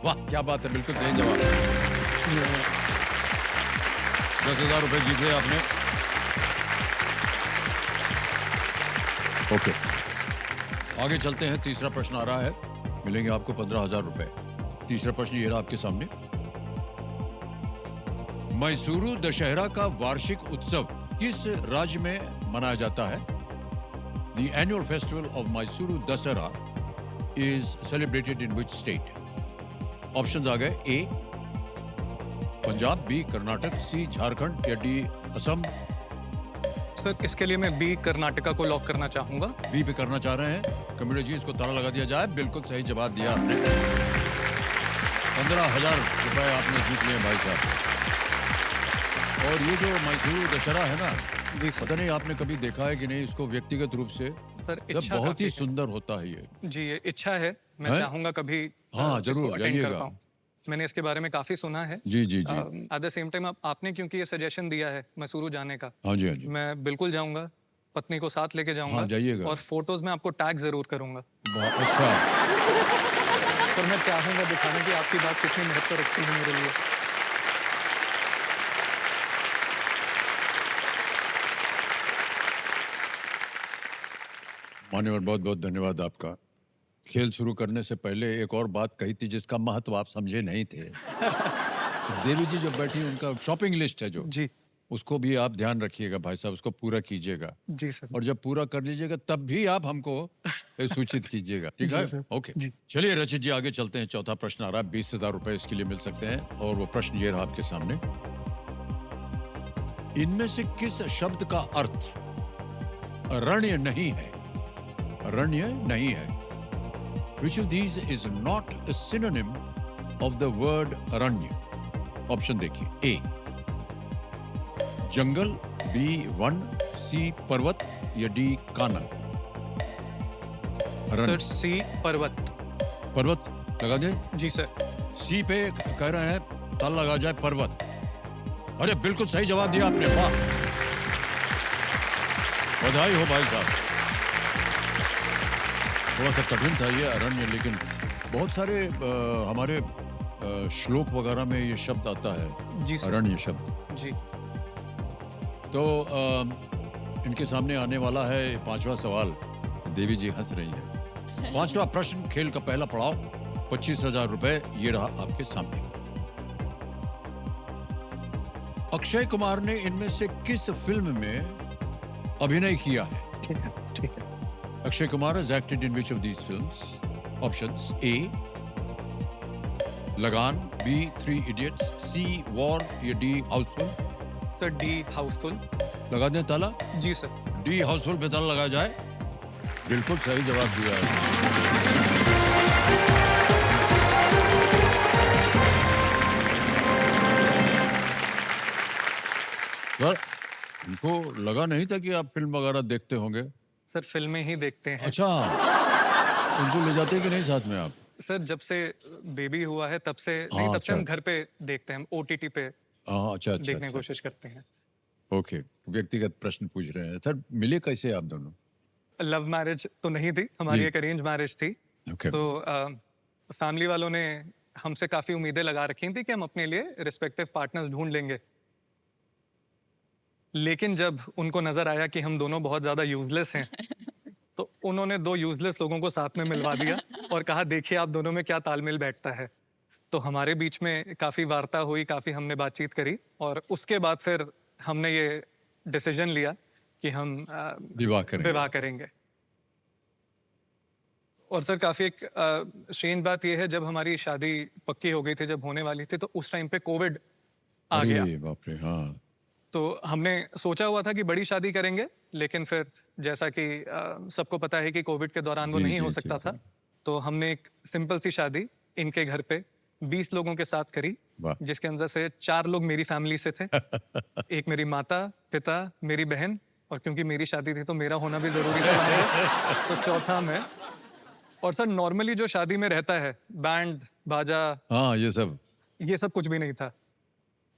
वाह, क्या बात है, बिल्कुल सही जवाब। 10,000 रुपए जीत गए आपने। ओके, आगे चलते हैं। तीसरा प्रश्न आ रहा है, मिलेंगे आपको 15,000 रुपए। तीसरा प्रश्न ये रहा आपके सामने। मैसूरू दशहरा का वार्षिक उत्सव किस राज्य में मनाया जाता है? The annual festival of Mysuru Dasara is celebrated in which state? Options आ गए, A पंजाब, बी कर्नाटक, सी झारखंड, या डी असम। सर इसके लिए मैं बी कर्नाटका को लॉक करना चाहूँगा। बी पे करना चाह रहे हैं कंप्यूटर जी, इसको ताला लगा दिया जाए। बिल्कुल सही जवाब दिया आपने। 15,000 रुपए आपने जीत लिए भाई साहब। और ये जो मैसूरू दशहरा है ना, जी पता नहीं आपने कभी देखा है कि नहीं इसको व्यक्तिगत रूप से? सर तो इच्छा बहुत ही काफ़ी है। सुंदर होता है ये। जी ये इच्छा है, मैं हैं? चाहूँगा कभी हाँ, इसको जरूर, अटेंड कर जाइएगा। पाऊँ। मैंने इसके बारे में काफ़ी सुना है। जी जी जी। एट द सेम टाइम आपने क्योंकि ये सजेशन दिया है मैसूरू जाने का, हाँ जी, हाँ जी। मैं बिल्कुल जाऊँगा, पत्नी को साथ लेके जाऊँगा। हाँ, जाइएगा। और फोटोज में आपको टैग जरूर करूँगा। बहुत अच्छा। सर मैं चाहूँगा दिखाने की आपकी बात कितनी महत्व रखती है मेरे लिए। मान्यवर, बहुत बहुत धन्यवाद आपका। खेल शुरू करने से पहले एक और बात कही थी जिसका महत्व आप समझे नहीं थे। देवी जी जो बैठी उनका शॉपिंग लिस्ट है जो, जी उसको भी आप ध्यान रखिएगा भाई साहब, उसको पूरा कीजिएगा। जी सर। और जब पूरा कर लीजिएगा तब भी आप हमको सूचित कीजिएगा, ठीक जी है? सर। ओके, जी। चलिए रचित जी आगे चलते हैं। चौथा प्रश्न आ रहा है, 20,000 रुपए इसके लिए मिल सकते हैं, और वो प्रश्न ये रहा आपके सामने। इनमें से किस शब्द का अर्थ रण्य नहीं है? रण्य नहीं है। Which of these is not a synonym of the word Aranya? Option देखिए। ए जंगल, बी वन, सी पर्वत या डी कानन। सर रन। सी पर्वत। पर्वत लगा दे। जी सर। सी पे कह रहे हैं ताल लगा जाए पर्वत। अरे बिल्कुल सही जवाब दिया आपने, वाह, बधाई हो भाई साहब। थोड़ा सा कठिन था ये अरण्य, लेकिन बहुत सारे हमारे श्लोक वगैरह में ये शब्द आता है, जी सर। अरण्य शब्द। जी। तो इनके सामने आने वाला है 5वां सवाल। देवी जी हंस रही हैं। 5वां प्रश्न, खेल का पहला पड़ाव, 25,000 रुपए ये रहा आपके सामने। अक्षय कुमार ने इनमें से किस फिल्म में अभिनय किया है? ठीक है, ठीक है। Akshay Kumar has acted in which of these films? Options: A लगान, B 3 Idiots, C War या D Houseful। Sir D Housefull. लगा दें ताला। जी सर। डी हाउसफुल पे ताला लगाया जाए। बिल्कुल सही जवाब दिया है। सर इनको लगा नहीं था कि आप फिल्म वगैरह देखते होंगे। सर फिल्में ही देखते हैं। अच्छा, उनको ले जाते कि नहीं साथ में आप? सर जब से बेबी हुआ है तब से नहीं, तब से हम अच्छा। घर पे देखते हैं, हम ओटीटी पे हाँ, अच्छा अच्छा देखने की अच्छा। कोशिश करते हैं। ओके, व्यक्तिगत प्रश्न पूछ रहे हैं। सर मिले कैसे आप दोनों? लव मैरिज तो नहीं थी हमारी, जी। एक अरेंज मैरिज थी। ओके। तो फैमिली वालों ने हमसे काफी उम्मीदें लगा रखी थी कि हम अपने लिए रिस्पेक्टिव पार्टनर्स ढूंढ लेंगे। लेकिन जब उनको नजर आया कि हम दोनों बहुत ज्यादा यूजलेस हैं, तो उन्होंने 2 यूजलेस लोगों को साथ में मिलवा दिया और कहा देखिए आप दोनों में क्या तालमेल बैठता है। तो हमारे बीच में काफी वार्ता हुई, काफी हमने बातचीत करी और उसके बाद फिर हमने ये डिसीजन लिया कि हम विवाह करेंगे। विवाह करेंगे। और सर काफी एक स्ट्रेंज बात यह है, जब हमारी शादी पक्की हो गई थी, जब होने वाली थी, तो उस टाइम पे कोविड आ गया। अरे बाप रे, हाँ। तो हमने सोचा हुआ था कि बड़ी शादी करेंगे, लेकिन फिर जैसा कि सबको पता है कि कोविड के दौरान वो जी, नहीं जी, हो जी, सकता जी। था। तो हमने एक सिंपल सी शादी इनके घर पे 20 लोगों के साथ करी, वाह। जिसके अंदर से 4 लोग मेरी फैमिली से थे। एक मेरी माता, पिता, मेरी बहन, और क्योंकि मेरी शादी थी तो मेरा होना भी जरूरी था वहाँ पे, तो चौथा मैं। और सर नॉर्मली जो शादी में रहता है, बैंड बाजा, हाँ, ये सब कुछ भी नहीं था।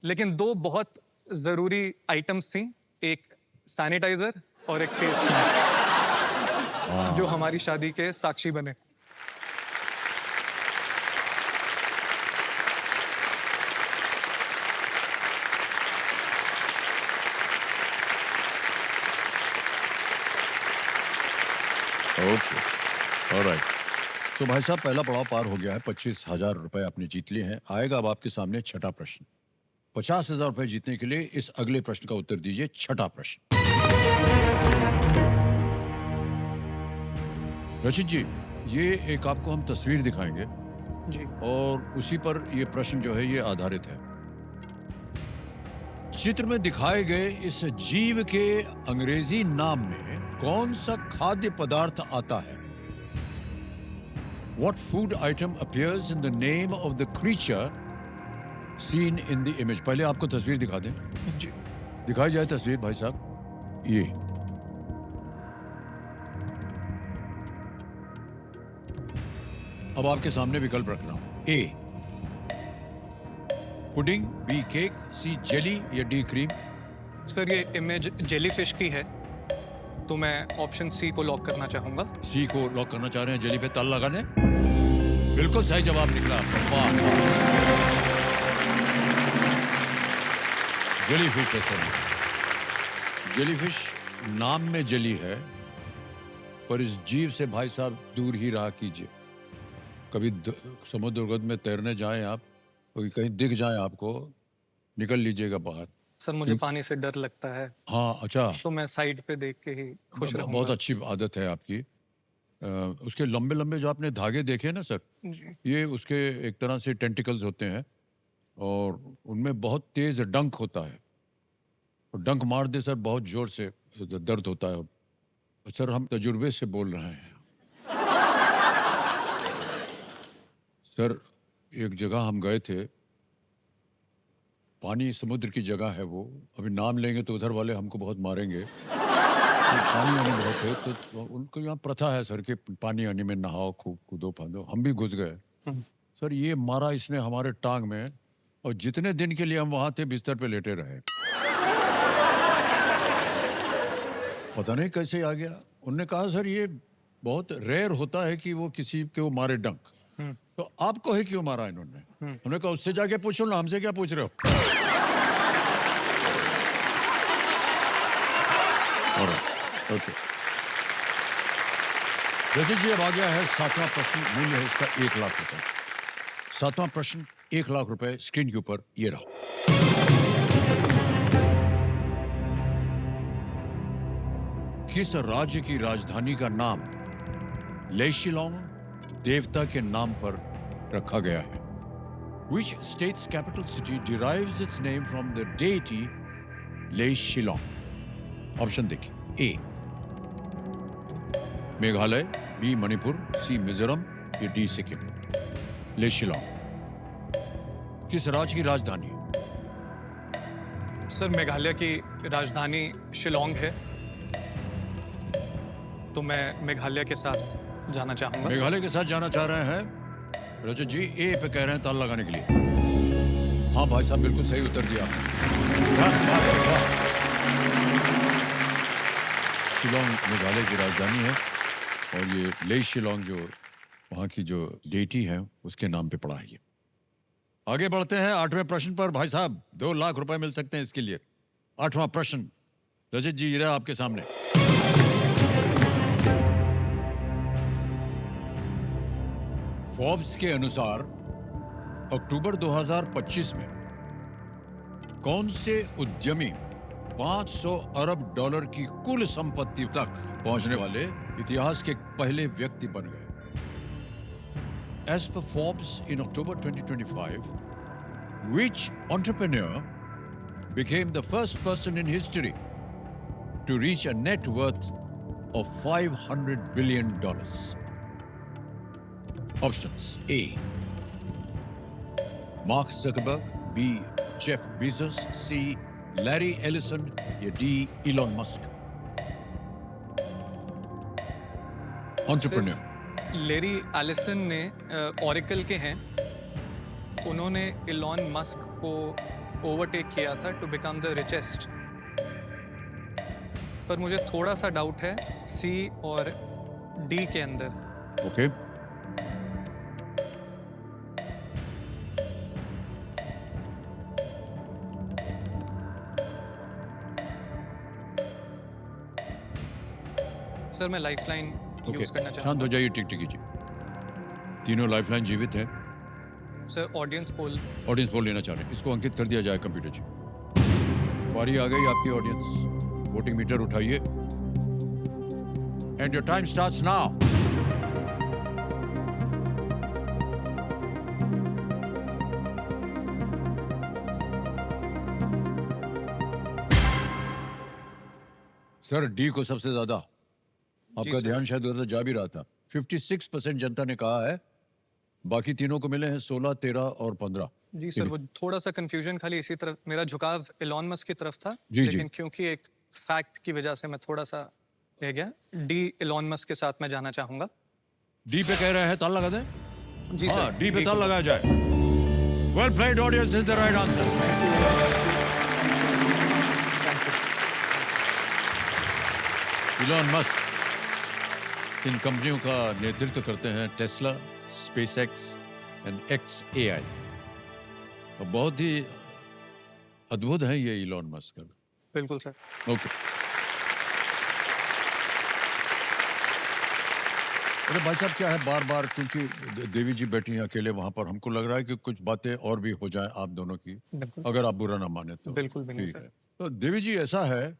लेकिन 2 बहुत जरूरी आइटम्स थी, एक सैनिटाइजर और एक फेस मास्क, जो हमारी शादी के साक्षी बने। Okay, alright. तो भाई साहब पहला पड़ाव पार हो गया है, 25,000 रुपए आपने जीत लिए हैं। आएगा अब आपके सामने छठा प्रश्न। 50,000 रुपए जीतने के लिए इस अगले प्रश्न का उत्तर दीजिए। छठा प्रश्न। रचित जी, ये एक आपको हम तस्वीर दिखाएंगे जी। और उसी पर ये प्रश्न जो है ये आधारित है। चित्र में दिखाए गए इस जीव के अंग्रेजी नाम में कौन सा खाद्य पदार्थ आता है? What food item appears in the name of the creature seen in the image? पहले आपको तस्वीर दिखा दें। जी। दिखाई जाए तस्वीर भाई साहब। ये अब आपके सामने विकल्प रख रहा हूं। ए पुडिंग, बी केक, सी जेली या डी क्रीम। सर ये इमेज जेलीफिश की है, तो मैं ऑप्शन सी को लॉक करना चाहूंगा। सी को लॉक करना चाह रहे हैं? जेली पे ताला लगा दें। बिल्कुल सही जवाब निकला। वाह, जेलीफिश है सर। जेलीफिश नाम में जेली है, पर इस जीव से भाई साहब दूर ही रहा कीजिए। कभी समुद्र उर्गत में तैरने जाएं आप, कभी कहीं दिख जाएं आपको, निकल लीजिएगा बाहर। सर मुझे पानी से डर लगता है, हाँ, अच्छा। तो मैं साइड पे देख के ही खुश रहूंगा। बहुत अच्छी आदत है आपकी। उसके लंबे लंबे जो आपने धागे देखे ना सर, जी। ये उसके एक तरह से टेंटिकल्स होते हैं और उनमें बहुत तेज डंक होता है। और डंक मार दे सर, बहुत जोर से दर्द होता है। सर हम तजुर्बे से बोल रहे हैं। सर एक जगह हम गए थे, पानी समुद्र की जगह है वो। अभी नाम लेंगे तो उधर वाले हमको बहुत मारेंगे। तो पानी आने बहुत है तो उनको यहाँ प्रथा है सर कि पानी आने में नहाओ, खूब कूदो फांदो। हम भी घुस गए सर। ये मारा इसने हमारे टांग में, और जितने दिन के लिए हम वहां थे बिस्तर पे लेटे रहे। पता नहीं कैसे आ गया। उनने कहा सर ये बहुत रेयर होता है कि वो किसी को मारे डंक, तो आपको ही क्यों मारा इन्होंने? उन्होंने कहा उससे जाके पूछो ना, हमसे क्या पूछ रहे हो? ओके रजत जी, अब आ गया है 7वां प्रश्न। मूल्य है इसका 1 लाख रुपए। 7वां प्रश्न 1 लाख रुपए स्क्रीन के ऊपर ये रहा। किस राज्य की राजधानी का नाम लेशिलोंग देवता के नाम पर रखा गया है? Which state's capital city derives its name from the deity Leishyllong? Option देखिए। A Meghalaya, B Manipur, C Mizoram, या डी सिक्किम। लेशिलोंग किस राज्य की राजधानी है? सर मेघालय की राजधानी शिलोंग है, तो मैं मेघालय के साथ जाना चाहूंगा। मेघालय के साथ जाना चाह रहे हैं रजत जी। ए पे कह रहे हैं ताला लगाने के लिए। हाँ भाई साहब, बिल्कुल सही उत्तर दिया। वाह, वाह, वाह। शिलोंग मेघालय की राजधानी है, और ये ले शिलोंग जो वहाँ की जो डेटी है उसके नाम पे पड़ा है ये। आगे बढ़ते हैं 8वें प्रश्न पर। भाई साहब 2 लाख रुपए मिल सकते हैं इसके लिए। 8वां प्रश्न रजत जी ये रहा आपके सामने। फोर्ब्स के अनुसार अक्टूबर 2025 में कौन से उद्यमी 500 अरब डॉलर की कुल संपत्ति तक पहुंचने वाले इतिहास के पहले व्यक्ति बन गए? As per Forbes in October 2025, which entrepreneur became the first person in history to reach a net worth of $500 billion? Options: A. Mark Zuckerberg, B. Jeff Bezos, C. Larry Ellison, या D. Elon Musk? Entrepreneur. लेरी Allison ने Oracle के हैं, उन्होंने Elon Musk को overtake किया था to become the richest. पर मुझे थोड़ा सा डाउट है सी और डी के अंदर। ओके सर मैं लाइफलाइन ओके यूज करना शांत हो चाहूँगा। जाइए, टिक टिक कीजिए। तीनों लाइफलाइन जीवित है। Sir audience poll. Audience poll लेना चाह रहे हैं, इसको अंकित कर दिया जाए कंप्यूटर जी। बारी आ गई आपकी ऑडियंस। वोटिंग मीटर उठाइए and your time starts now. Sir D को सबसे ज्यादा, आपका सर। ध्यान शायद उधर जा भी रहा था। 56% जनता ने कहा है। बाकी तीनों को मिले हैं 16, 13 और 15। जी सर, वो थोड़ा सा कंफ्यूजन खाली इसी तरफ, मेरा झुकाव इलॉन मस्क की तरफ था, जी, जी। लेकिन क्योंकि एक फैक्ट की वजह से मैं थोड़ा सा रह गया। डी इलॉन मस्क के साथ मैं जाना चाहूंगा। डी पे कह रहे हैं ताला लगा दें? जी हाँ, सर, डी पे को- ताला लगाया जाए। Well played audience is the right answer. Elon Musk इन कंपनियों का नेतृत्व करते हैं, टेस्ला, स्पेसएक्स एंड XAI। और बहुत ही अद्भुत है ये इलॉन मस्क। बिल्कुल सर। ओके। अरे भाई साहब क्या है, बार बार क्योंकि देवी जी बैठी हैं अकेले वहां पर, हमको लग रहा है कि कुछ बातें और भी हो जाएं आप दोनों की, बिल्कुल अगर आप बुरा ना माने तो। बिल्कुल भी नहीं ठीक सर। है। तो देवी जी ऐसा है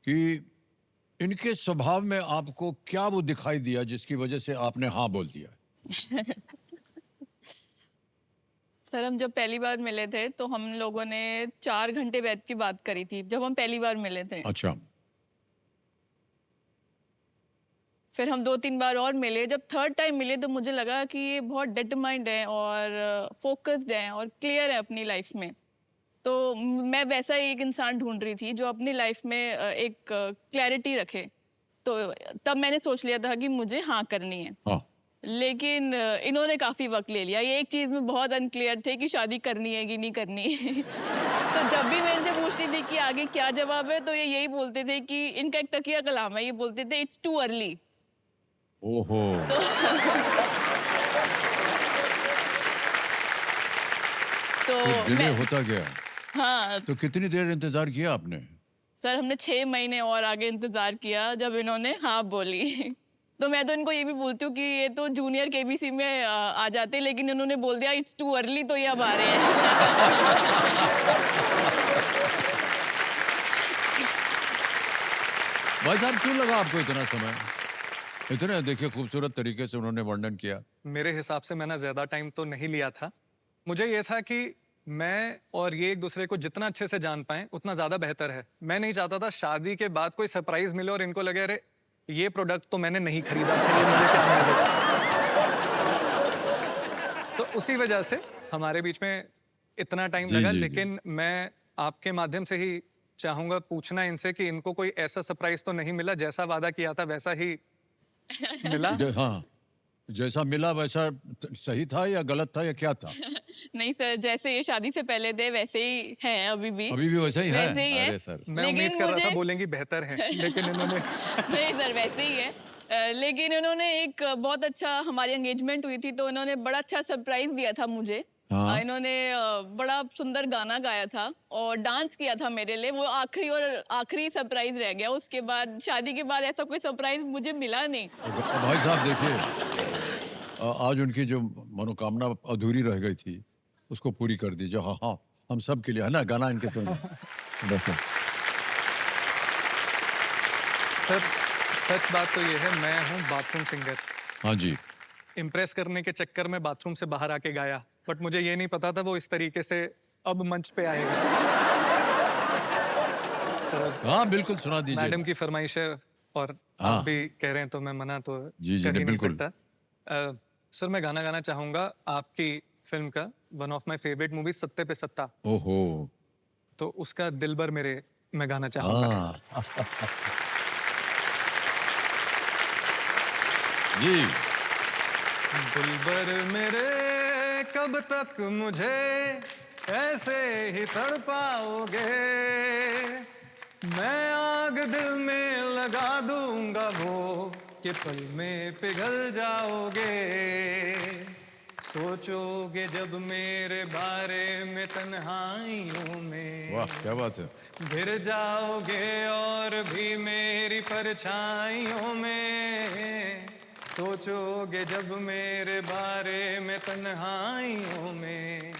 कि इनके स्वभाव में आपको क्या वो दिखाई दिया जिसकी वजह से आपने हाँ बोल दिया? सर हम जब पहली बार मिले थे तो हम लोगों ने 4 घंटे बैठ की बात करी थी जब हम पहली बार मिले थे। अच्छा। फिर हम 2-3 बार और मिले। जब थर्ड टाइम मिले तो मुझे लगा कि ये बहुत डिटरमाइंड है और फोकस्ड है और क्लियर है अपनी लाइफ में। तो मैं वैसा ही एक इंसान ढूंढ रही थी जो अपनी लाइफ में एक क्लैरिटी रखे। तो तब मैंने सोच लिया था कि मुझे हाँ करनी है। हाँ, लेकिन इन्होंने काफ़ी वक्त ले लिया। ये एक चीज़ में बहुत अनक्लियर थे कि शादी करनी है कि नहीं करनी है। तो जब भी मैं इनसे पूछती थी कि आगे क्या जवाब है, तो ये यही बोलते थे कि इनका एक तकिया कलाम है, ये बोलते थे इट्स टू अर्ली। ओहो, तो तो तो डिले मैं होता गया। हाँ, तो कितनी देर इंतजार किया आपने? सर हमने 6 महीने और आगे इंतज़ार किया जब इन्होंने हाँ बोली। तो मैं तो इनको ये भी बोलती हूँ कि ये तो जूनियर केबीसी में आ जाते, लेकिन इन्होंने बोल दिया इट्स टू अर्ली, तो ये अब आ रहे हैं। भाई साहब, क्यों लगा आपको इतना समय? इतने देखिए खूबसूरत तरीके से उन्होंने वर्णन किया। मेरे हिसाब से मैंने ज़्यादा टाइम तो नहीं लिया था। मुझे ये था कि मैं और ये एक दूसरे को जितना अच्छे से जान पाएं उतना ज़्यादा बेहतर है। मैं नहीं चाहता था शादी के बाद कोई सरप्राइज़ मिले और इनको लगे अरे ये प्रोडक्ट तो मैंने नहीं खरीदा था, ये मुझे क्या मिल गया। तो उसी वजह से हमारे बीच में इतना टाइम जी, लगा। जी, जी। लेकिन मैं आपके माध्यम से ही चाहूँगा पूछना इनसे कि इनको कोई ऐसा सरप्राइज़ तो नहीं मिला, जैसा वादा किया था वैसा ही मिला? हाँ, जैसा मिला वैसा सही था या गलत था या क्या था? नहीं सर, जैसे ये शादी से पहले थे वैसे ही हैं अभी भी। अभी भी वैसा ही है? वैसे ही है। अरे सर, मैं लेकिन उम्मीद कर रहा था मुझे- बोलेंगी बेहतर है, लेकिन इन्होंने नहीं सर, वैसे ही है। लेकिन इन्होंने एक बहुत अच्छा, हमारी एंगेजमेंट हुई थी तो इन्होंने बड़ा अच्छा सरप्राइज दिया था मुझे। हाँ। इन्होंने बड़ा सुंदर गाना गाया था और डांस किया था मेरे लिए। वो आखिरी सरप्राइज रह गया। उसके बाद शादी के बाद ऐसा कोई सरप्राइज मुझे मिला नहीं। भाई साहब देखिए, आज उनकी जो मनोकामना अधूरी रह गई थी उसको पूरी कर दीजिए। हाँ हाँ, हम सब के लिए है ना, गाना इनके तो देखो। सर सच बात तो ये है, मैं हूँ बाथरूम सिंगर। हाँ जी, इम्प्रेस करने के चक्कर में बाथरूम से बाहर आके गाया, बट मुझे ये नहीं पता था वो इस तरीके से अब मंच पे आएगा। सर अब हाँ बिल्कुल सुना दीजिए। मैडम की फरमाइश है और हाँ। आप भी कह रहे हैं तो मैं मना तो जी, जी, कर ही नहीं, नहीं बिल्कुल। सकता। सर मैं गाना गाना चाहूंगा आपकी फिल्म का, one of my favourite movie सत्ते पे सत्ता, ओहो, तो उसका दिलबर मेरे मैं गाना चाहूंगा। हाँ जी, दिलबर मेरे कब तक मुझे ऐसे ही तड़पाओगे, मैं आग दिल में लगा दूंगा वो कि पल में पिघल जाओगे। सोचोगे जब मेरे बारे में तन्हाइयों में, वाह क्या बात है। घिर जाओगे और भी मेरी परछाइयों में। सोचोगे जब मेरे बारे में तन्हाइयों में,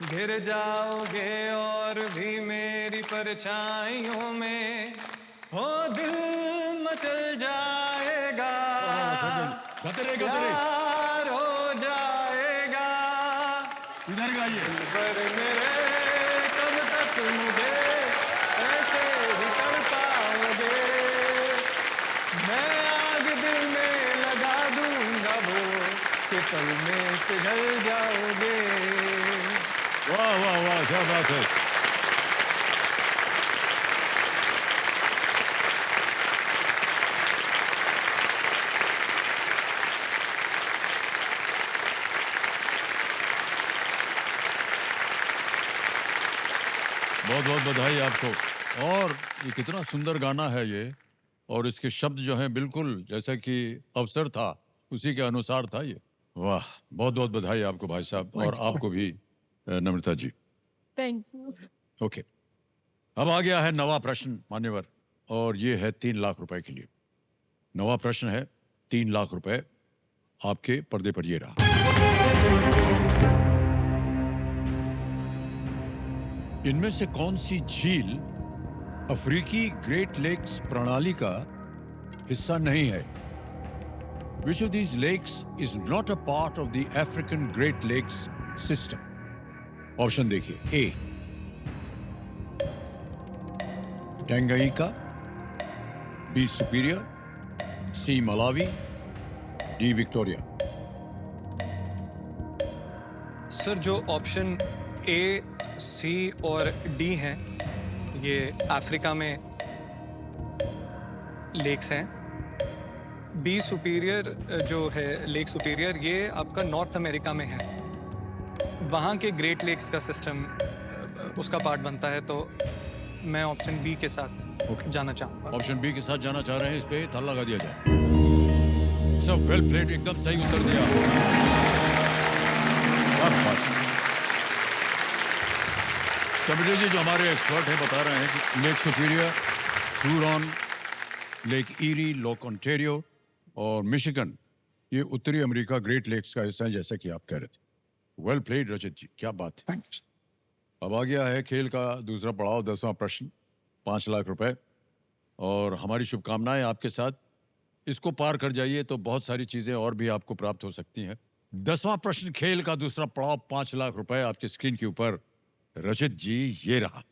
घिर जाओगे और भी मेरी परछाइयों में। हो दिल मचल जाएगा, प्यार हो जाएगा। इधर गाइए। पर मेरे कब तक मुझे ऐसे ही तड़पाओगे, मैं आग दिल में लगा दूंगा वो कि पल में पिघल जाओगे। वाह वाह वाह, क्या बात है। बहुत बहुत बधाई आपको। और ये कितना सुंदर गाना है ये, और इसके शब्द जो हैं बिल्कुल जैसा कि अवसर था उसी के अनुसार था ये। वाह, बहुत बहुत बधाई आपको भाई साहब, और आपको भी Namrata ji. Thank you. Okay, अब आ गया है नवा प्रश्न मान्यवर, और ये है 3 लाख रुपए के लिए। नवा प्रश्न है 3 लाख रुपए आपके पर्दे पर ये रहा। इनमें से कौन सी झील अफ्रीकी ग्रेट लेक्स प्रणाली का हिस्सा नहीं है? Which of these lakes is not a part of the African Great Lakes system? Option देखिए। A Tanganyika, B Superior, C Malawi, D Victoria. Sir जो ऑप्शन ए सी और डी हैं, ये अफ्रीका में लेक्स हैं। बी सुपीरियर जो है, लेक सुपीरियर, ये आपका नॉर्थ अमेरिका में है, वहाँ के ग्रेट लेक्स का सिस्टम उसका पार्ट बनता है। तो मैं ऑप्शन बी के साथ जाना चाहूँगा। ऑप्शन बी के साथ जाना चाह रहे हैं, इस पे ताला लगा दिया जाए। सब वेल प्लेड, एकदम सही उत्तर दिया। क्या बात है। कमिटी जी जो हमारे एक्सपर्ट हैं बता रहे हैं कि lake superior, Huron, lake eerie, lake Ontario और मिशिगन, ये उत्तरी अमेरिका ग्रेट लेक्स का हिस्सा है, जैसा कि आप कह रहे थे। वेल प्लेड रचित जी, क्या बात है। अब आ गया है खेल का दूसरा पड़ाव, 10वां प्रश्न, 5 लाख रुपए, और हमारी शुभकामनाएं आपके साथ। इसको पार कर जाइए तो बहुत सारी चीजें और भी आपको प्राप्त हो सकती हैं। 10वां प्रश्न, खेल का दूसरा पड़ाव, 5 लाख रुपए आपकी स्क्रीन के ऊपर। रचित जी, ये रहा।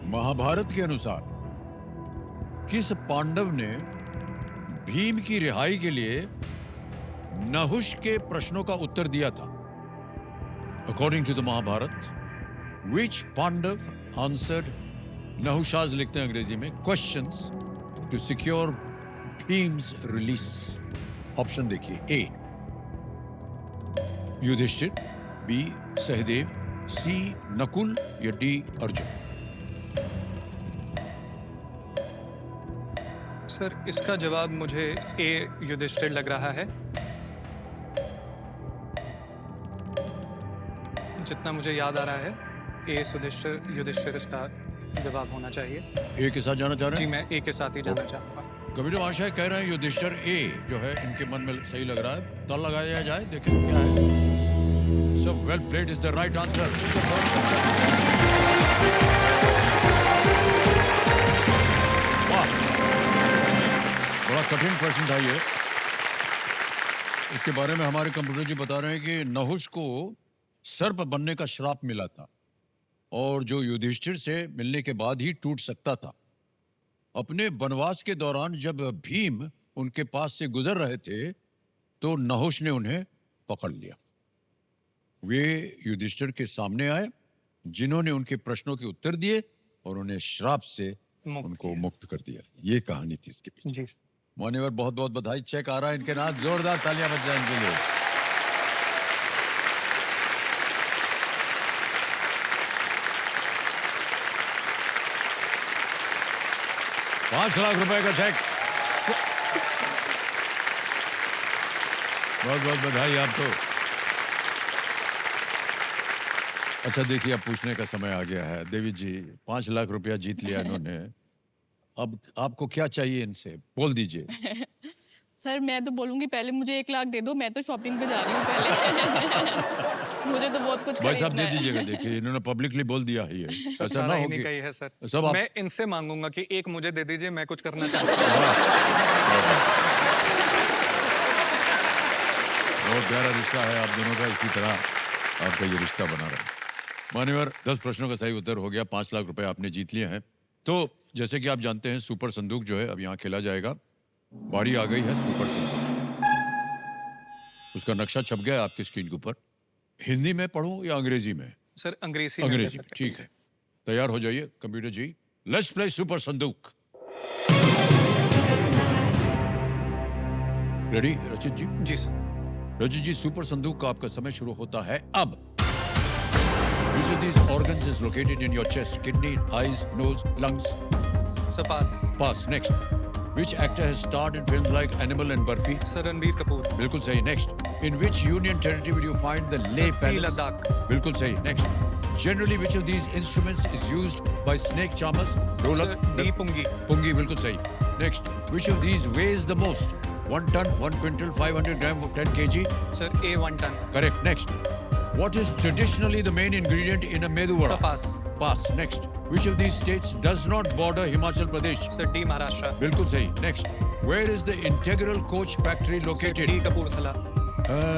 महाभारत के अनुसार किस पांडव ने भीम की रिहाई के लिए नहुष के प्रश्नों का उत्तर दिया था? According to the Mahabharata, which Pandava answered Nahusha's, लिखते हैं अंग्रेजी में, questions to secure Bhima's release. Option देखिए, A Yudhishthira, B Sahadeva, C Nakul या डी अर्जुन। सर, इसका जवाब मुझे ए युधिष्ठिर लग रहा है। जितना मुझे याद आ रहा है, ए युधिष्ठिर इसका जवाब होना चाहिए। ए के साथ जाना चाह रहे जी, हैं? मैं ए के साथ ही जाना चाहूँगा। कबीर महाशय कह रहे हैं युधिष्ठिर ए जो है इनके मन में सही लग रहा है। ताला लगाया जाए, देखें क्या है। सब well played is the right answer. वाह, बड़ा कठिन प्रश्न था ये। इसके बारे में हमारे कंप्यूटर जी बता रहे हैं कि नहुष को सर्प बनने का श्राप मिला था, और जो युधिष्ठिर से मिलने के बाद ही टूट सकता था। अपने वनवास के दौरान जब भीम उनके पास से गुजर रहे थे तो नहुष ने उन्हें पकड़ लिया। वे युधिष्ठिर के सामने आए, जिन्होंने उनके प्रश्नों के उत्तर दिए और उन्हें श्राप से उनको मुक्त कर दिया। ये कहानी थी इसके पीछे। जी मान्यवर, बहुत बहुत बधाई। चेक आ रहा है इनके नाम, जोरदार तालियां बज जाएं इनके लिए। ₹5 लाख का चेक। बहुत बहुत बधाई आपको। अच्छा देखिए, अब पूछने का समय आ गया है। देवी जी, 5 लाख रुपया जीत लिया इन्होंने। अब आपको क्या चाहिए इनसे, बोल दीजिए। सर, मैं तो बोलूंगी पहले मुझे 1 लाख दे दो, मैं तो शॉपिंग पे जा रही हूँ पहले। मुझे तो बहुत कुछ भाई साहब खरीदना दे है। दीजिएगा। देखिए, इन्होंने पब्लिकली बोल दिया है, ये ऐसा ना सारा हो इन्हीं कि का ही है सर। सब आप मैं इनसे मांगूंगा कि एक मुझे दे दीजिए, मैं कुछ करना चाहता हूँ। बहुत प्यारा रिश्ता है आप दोनों का, इसी तरह आपका ये रिश्ता बना रहे। मान्यवर, 10 प्रश्नों का सही उत्तर हो गया, 5 लाख रुपए आपने जीत लिए हैं। तो जैसे कि आप जानते हैं, सुपर संदूक जो है अब यहाँ खेला जाएगा। बारी आ गई है सुपर संदूक। उसका नक्शा छप गया है आपकी स्क्रीन के ऊपर। हिंदी में पढ़ूं या अंग्रेजी में? सर, अंग्रेजी में अंग्रेजी में, कर सकते ठीक है। तैयार हो जाइए computer ji. Let's play super Sandook. Ready Rachit ji? हैं। जी सर। रचित जी, सुपर संदूक का आपका समय शुरू होता है अब। Which of these organs is located in your chest? Kidney, eyes, nose, lungs? Sir, pass. Pass. Next. Which actor has starred in films like Animal and Burfi? Sir, Ranbir Kapoor. बिल्कुल सही। Next. In which union territory will you find the Leh sir, Palace? Ladakh. बिल्कुल सही। Next. Generally, which of these instruments is used by snake charmers? ढोलक, sir, D पुंगी। pungi, बिल्कुल सही। Next. Which of these weighs the most? 1 ton, 1 quintal, 500 gram, 10 kg? Sir, A 1 ton. Correct. Next. What is traditionally the main ingredient in a medu vada? Sir, pass. Pass. Next. Which of these states does not border Himachal Pradesh? Sir, D Maharashtra. बिल्कुल सही। Next. Where is the Integral Coach Factory sir, located? D Kapurthala.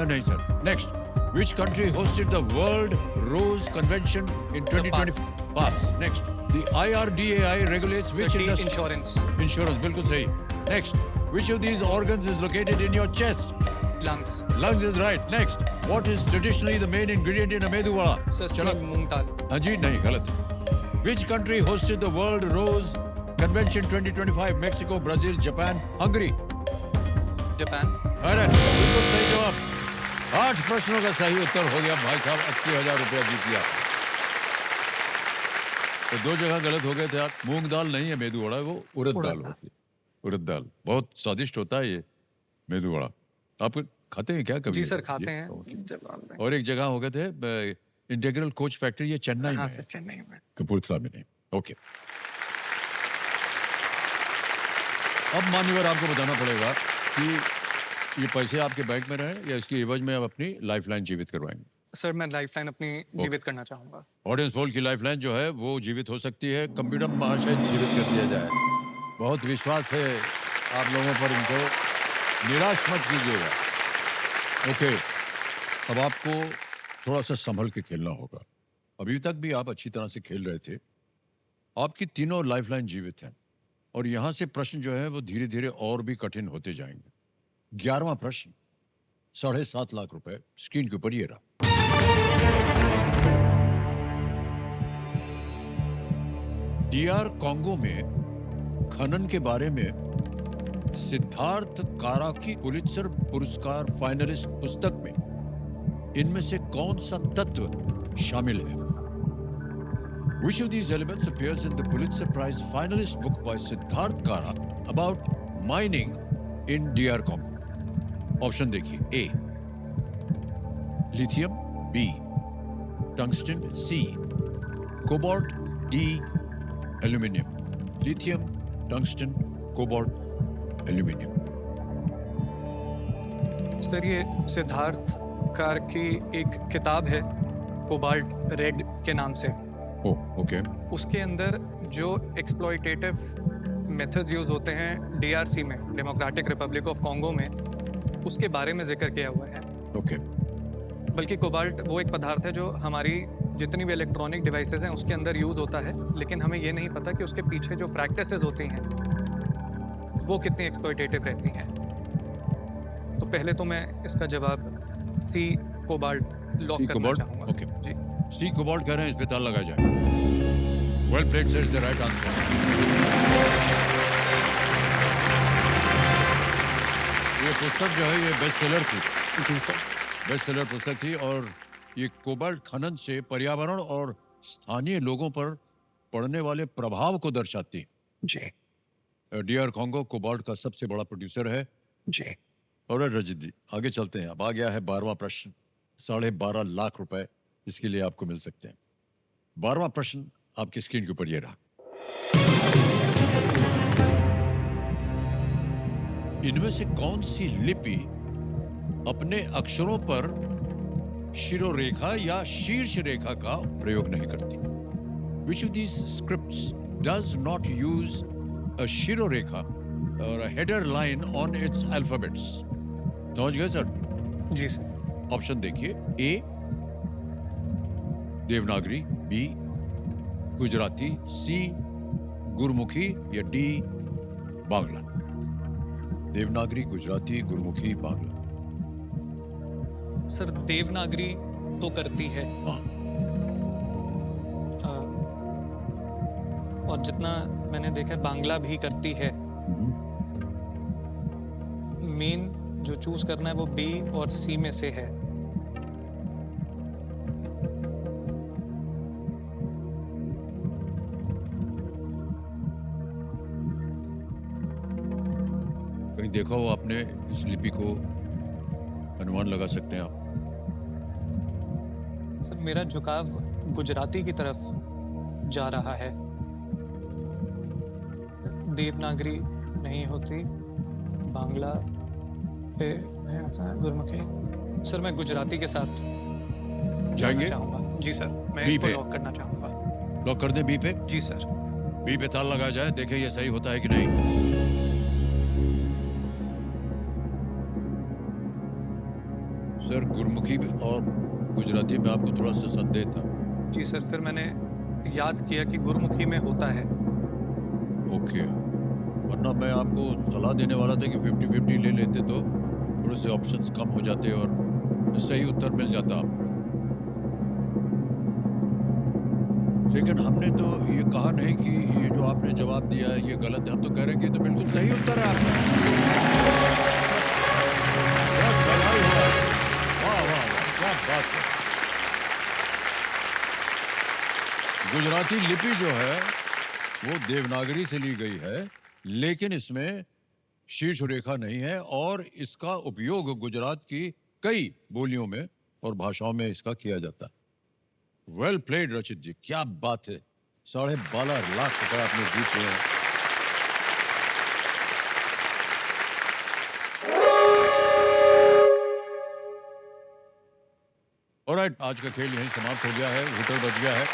नहीं sir. Next. Which country hosted the World Rose Convention in 2020? Pass. Next. The IRDAI regulates which sir, D industry? Insurance. Insurance. बिल्कुल सही। Next. Which of these organs is located in your chest? Lungs. Lungs is right. Next, what is traditionally the main ingredient in a medu vada? Sir चलो, मूंग दाल। हाँ जी, नहीं, गलत। Which country hosted the World Rose Convention 2025? Mexico, Brazil, Japan, Hungary. Japan. अरे बिल्कुल सही जवाब। 8 प्रश्नों का सही उत्तर हो गया भाई साहब, 80,000 रुपया जीत लिया। तो 2 जगह गलत हो गए थे आप। मूंग दाल नहीं है मेदू वड़ा, वो उड़द दाल होती है। उड़द दाल बहुत स्वादिष्ट होता है ये मेदू वड़ा। आप खाते हैं क्या कभी? जी सर ये? खाते हैं जापान में। और एक जगह हो गए थे इंटीग्रल कोच फैक्ट्री, ये चेन्नई हाँ में सर है, चेन्नई में। कपूरथला में नहीं। ओके, अब मान्यवर आपको बताना पड़ेगा कि ये पैसे आपके बैंक में रहे या इसकी एवज में आप अपनी लाइफलाइन जीवित करवाएंगे। सर मैं लाइफलाइन अपनी जीवित करना चाहूँगा। ऑडियंस पोल की लाइफलाइन जो है वो जीवित हो सकती है। कंप्यूटर महाशय जीवित कर दिया जाए। बहुत विश्वास है आप लोगों पर, इनको निराश मत कीजिएगा। ओके, अब आपको थोड़ा सा संभल के खेलना होगा। अभी तक भी आप अच्छी तरह से खेल रहे थे। आपकी तीनों लाइफलाइन जीवित हैं और यहाँ से प्रश्न जो है वो धीरे धीरे और भी कठिन होते जाएंगे। 11वां प्रश्न, 7.5 लाख रुपए स्क्रीन के ऊपर ये रहा। डीआर कॉन्गो में खनन के बारे में सिद्धार्थ कारा की पुलित्जर पुरस्कार फाइनलिस्ट पुस्तक में इनमें से कौन सा तत्व शामिल है? Which of these elements appears in the Pulitzer Prize finalist book by Siddharth Kara about mining in DR Congo? Option देखिए। A lithium, B tungsten, C cobalt, D aluminium. Lithium, tungsten, cobalt, aluminium. Sir ये Siddharth car की एक किताब है cobalt red के नाम से। Okay. उसके अंदर जो एक्सप्लॉयटेटिव मेथड्स यूज होते हैं डीआरसी में, डेमोक्रेटिक रिपब्लिक ऑफ कॉन्गो में, उसके बारे में जिक्र किया हुआ है। ओके। बल्कि कोबाल्ट वो एक पदार्थ है जो हमारी जितनी भी इलेक्ट्रॉनिक डिवाइसेस हैं उसके अंदर यूज होता है, लेकिन हमें ये नहीं पता कि उसके पीछे जो प्रैक्टिसेस होती हैं वो कितनी एक्सप्लॉयटेटिव रहती हैं। तो पहले तो मैं इसका जवाब सी कोबाल्ट लॉक करना कोबाल्ट? चाहूँगा। ओके। जी सी कोबाल्ट कह रहे हैं, इस पे ताला लगाया जाए। Well played sir, is the right answer. ये पुस्तक जो है ये बेस्ट सेलर थी। बेस्ट सेलर पुस्तक थी और ये कोबाल्ट खनन से पर्यावरण और स्थानीय लोगों पर पड़ने वाले प्रभाव को दर्शाती है। जी डीआर कॉन्गो कोबाल्ट का सबसे बड़ा प्रोड्यूसर है। जी। और रजत जी आगे चलते हैं। अब आ गया है 12वां प्रश्न, 12.5 लाख रुपए इसके लिए आपको मिल सकते हैं। 12वां प्रश्न आपकी स्क्रीन के ऊपर ये रहा। इनमें से कौन सी लिपि अपने अक्षरों पर शिरोरेखा या शीर्ष रेखा का प्रयोग नहीं करती? Which of these scripts does not use a शिरोरेखा or a header line on its alphabets? समझ गए सर? जी सर। ऑप्शन देखिए। ए देवनागरी, बी गुजराती, सी गुरमुखी या डी बांग्ला। देवनागरी, गुजराती, गुरमुखी, बांग्ला। सर देवनागरी तो करती है हाँ। और जितना मैंने देखा बांग्ला भी करती है। मेन जो चूज करना है वो बी और सी में से है। कहीं देखा हो आपने इस लिपि को? अनुमान लगा सकते हैं आप। सर मेरा झुकाव गुजराती की तरफ जा रहा है। देवनागरी नहीं होती, बांग्ला पे है, गुरमुखी। सर मैं गुजराती के साथ जाएंगे? चाहूँगा। जी सर, मैं बी इसको पे? लॉक करना चाहूँगा। लॉक कर दें बी पे? जी सर। बी पे ताला लगाया जाए, देखें ये सही होता है कि नहीं। सर गुरमुखी और गुजराती में आपको थोड़ा सा संदेह था। जी सर, फिर मैंने याद किया कि गुरमुखी में होता है। ओके, वरना मैं आपको सलाह देने वाला था कि 50-50 ले लेते तो थोड़े से ऑप्शंस कम हो जाते और सही उत्तर मिल जाता आपको। लेकिन हमने तो ये कहा नहीं कि ये जो आपने जवाब दिया है ये गलत है, हम तो कह रहे हैं कि ये तो बिल्कुल सही उत्तर है आपका। बहुत बधाई हो आपको। वाह वाह वाह, क्या बात है। गुजराती लिपि जो है वो देवनागरी से ली गई है, लेकिन इसमें शीर्ष रेखा नहीं है और इसका उपयोग गुजरात की कई बोलियों में और भाषाओं में इसका किया जाता है। वेल प्लेड रचित जी, क्या बात है। 12.5 लाख रुपए आपने जीते हैं। ऑलराइट, आज का खेल यहीं समाप्त हो गया है, हुटर बज गया है।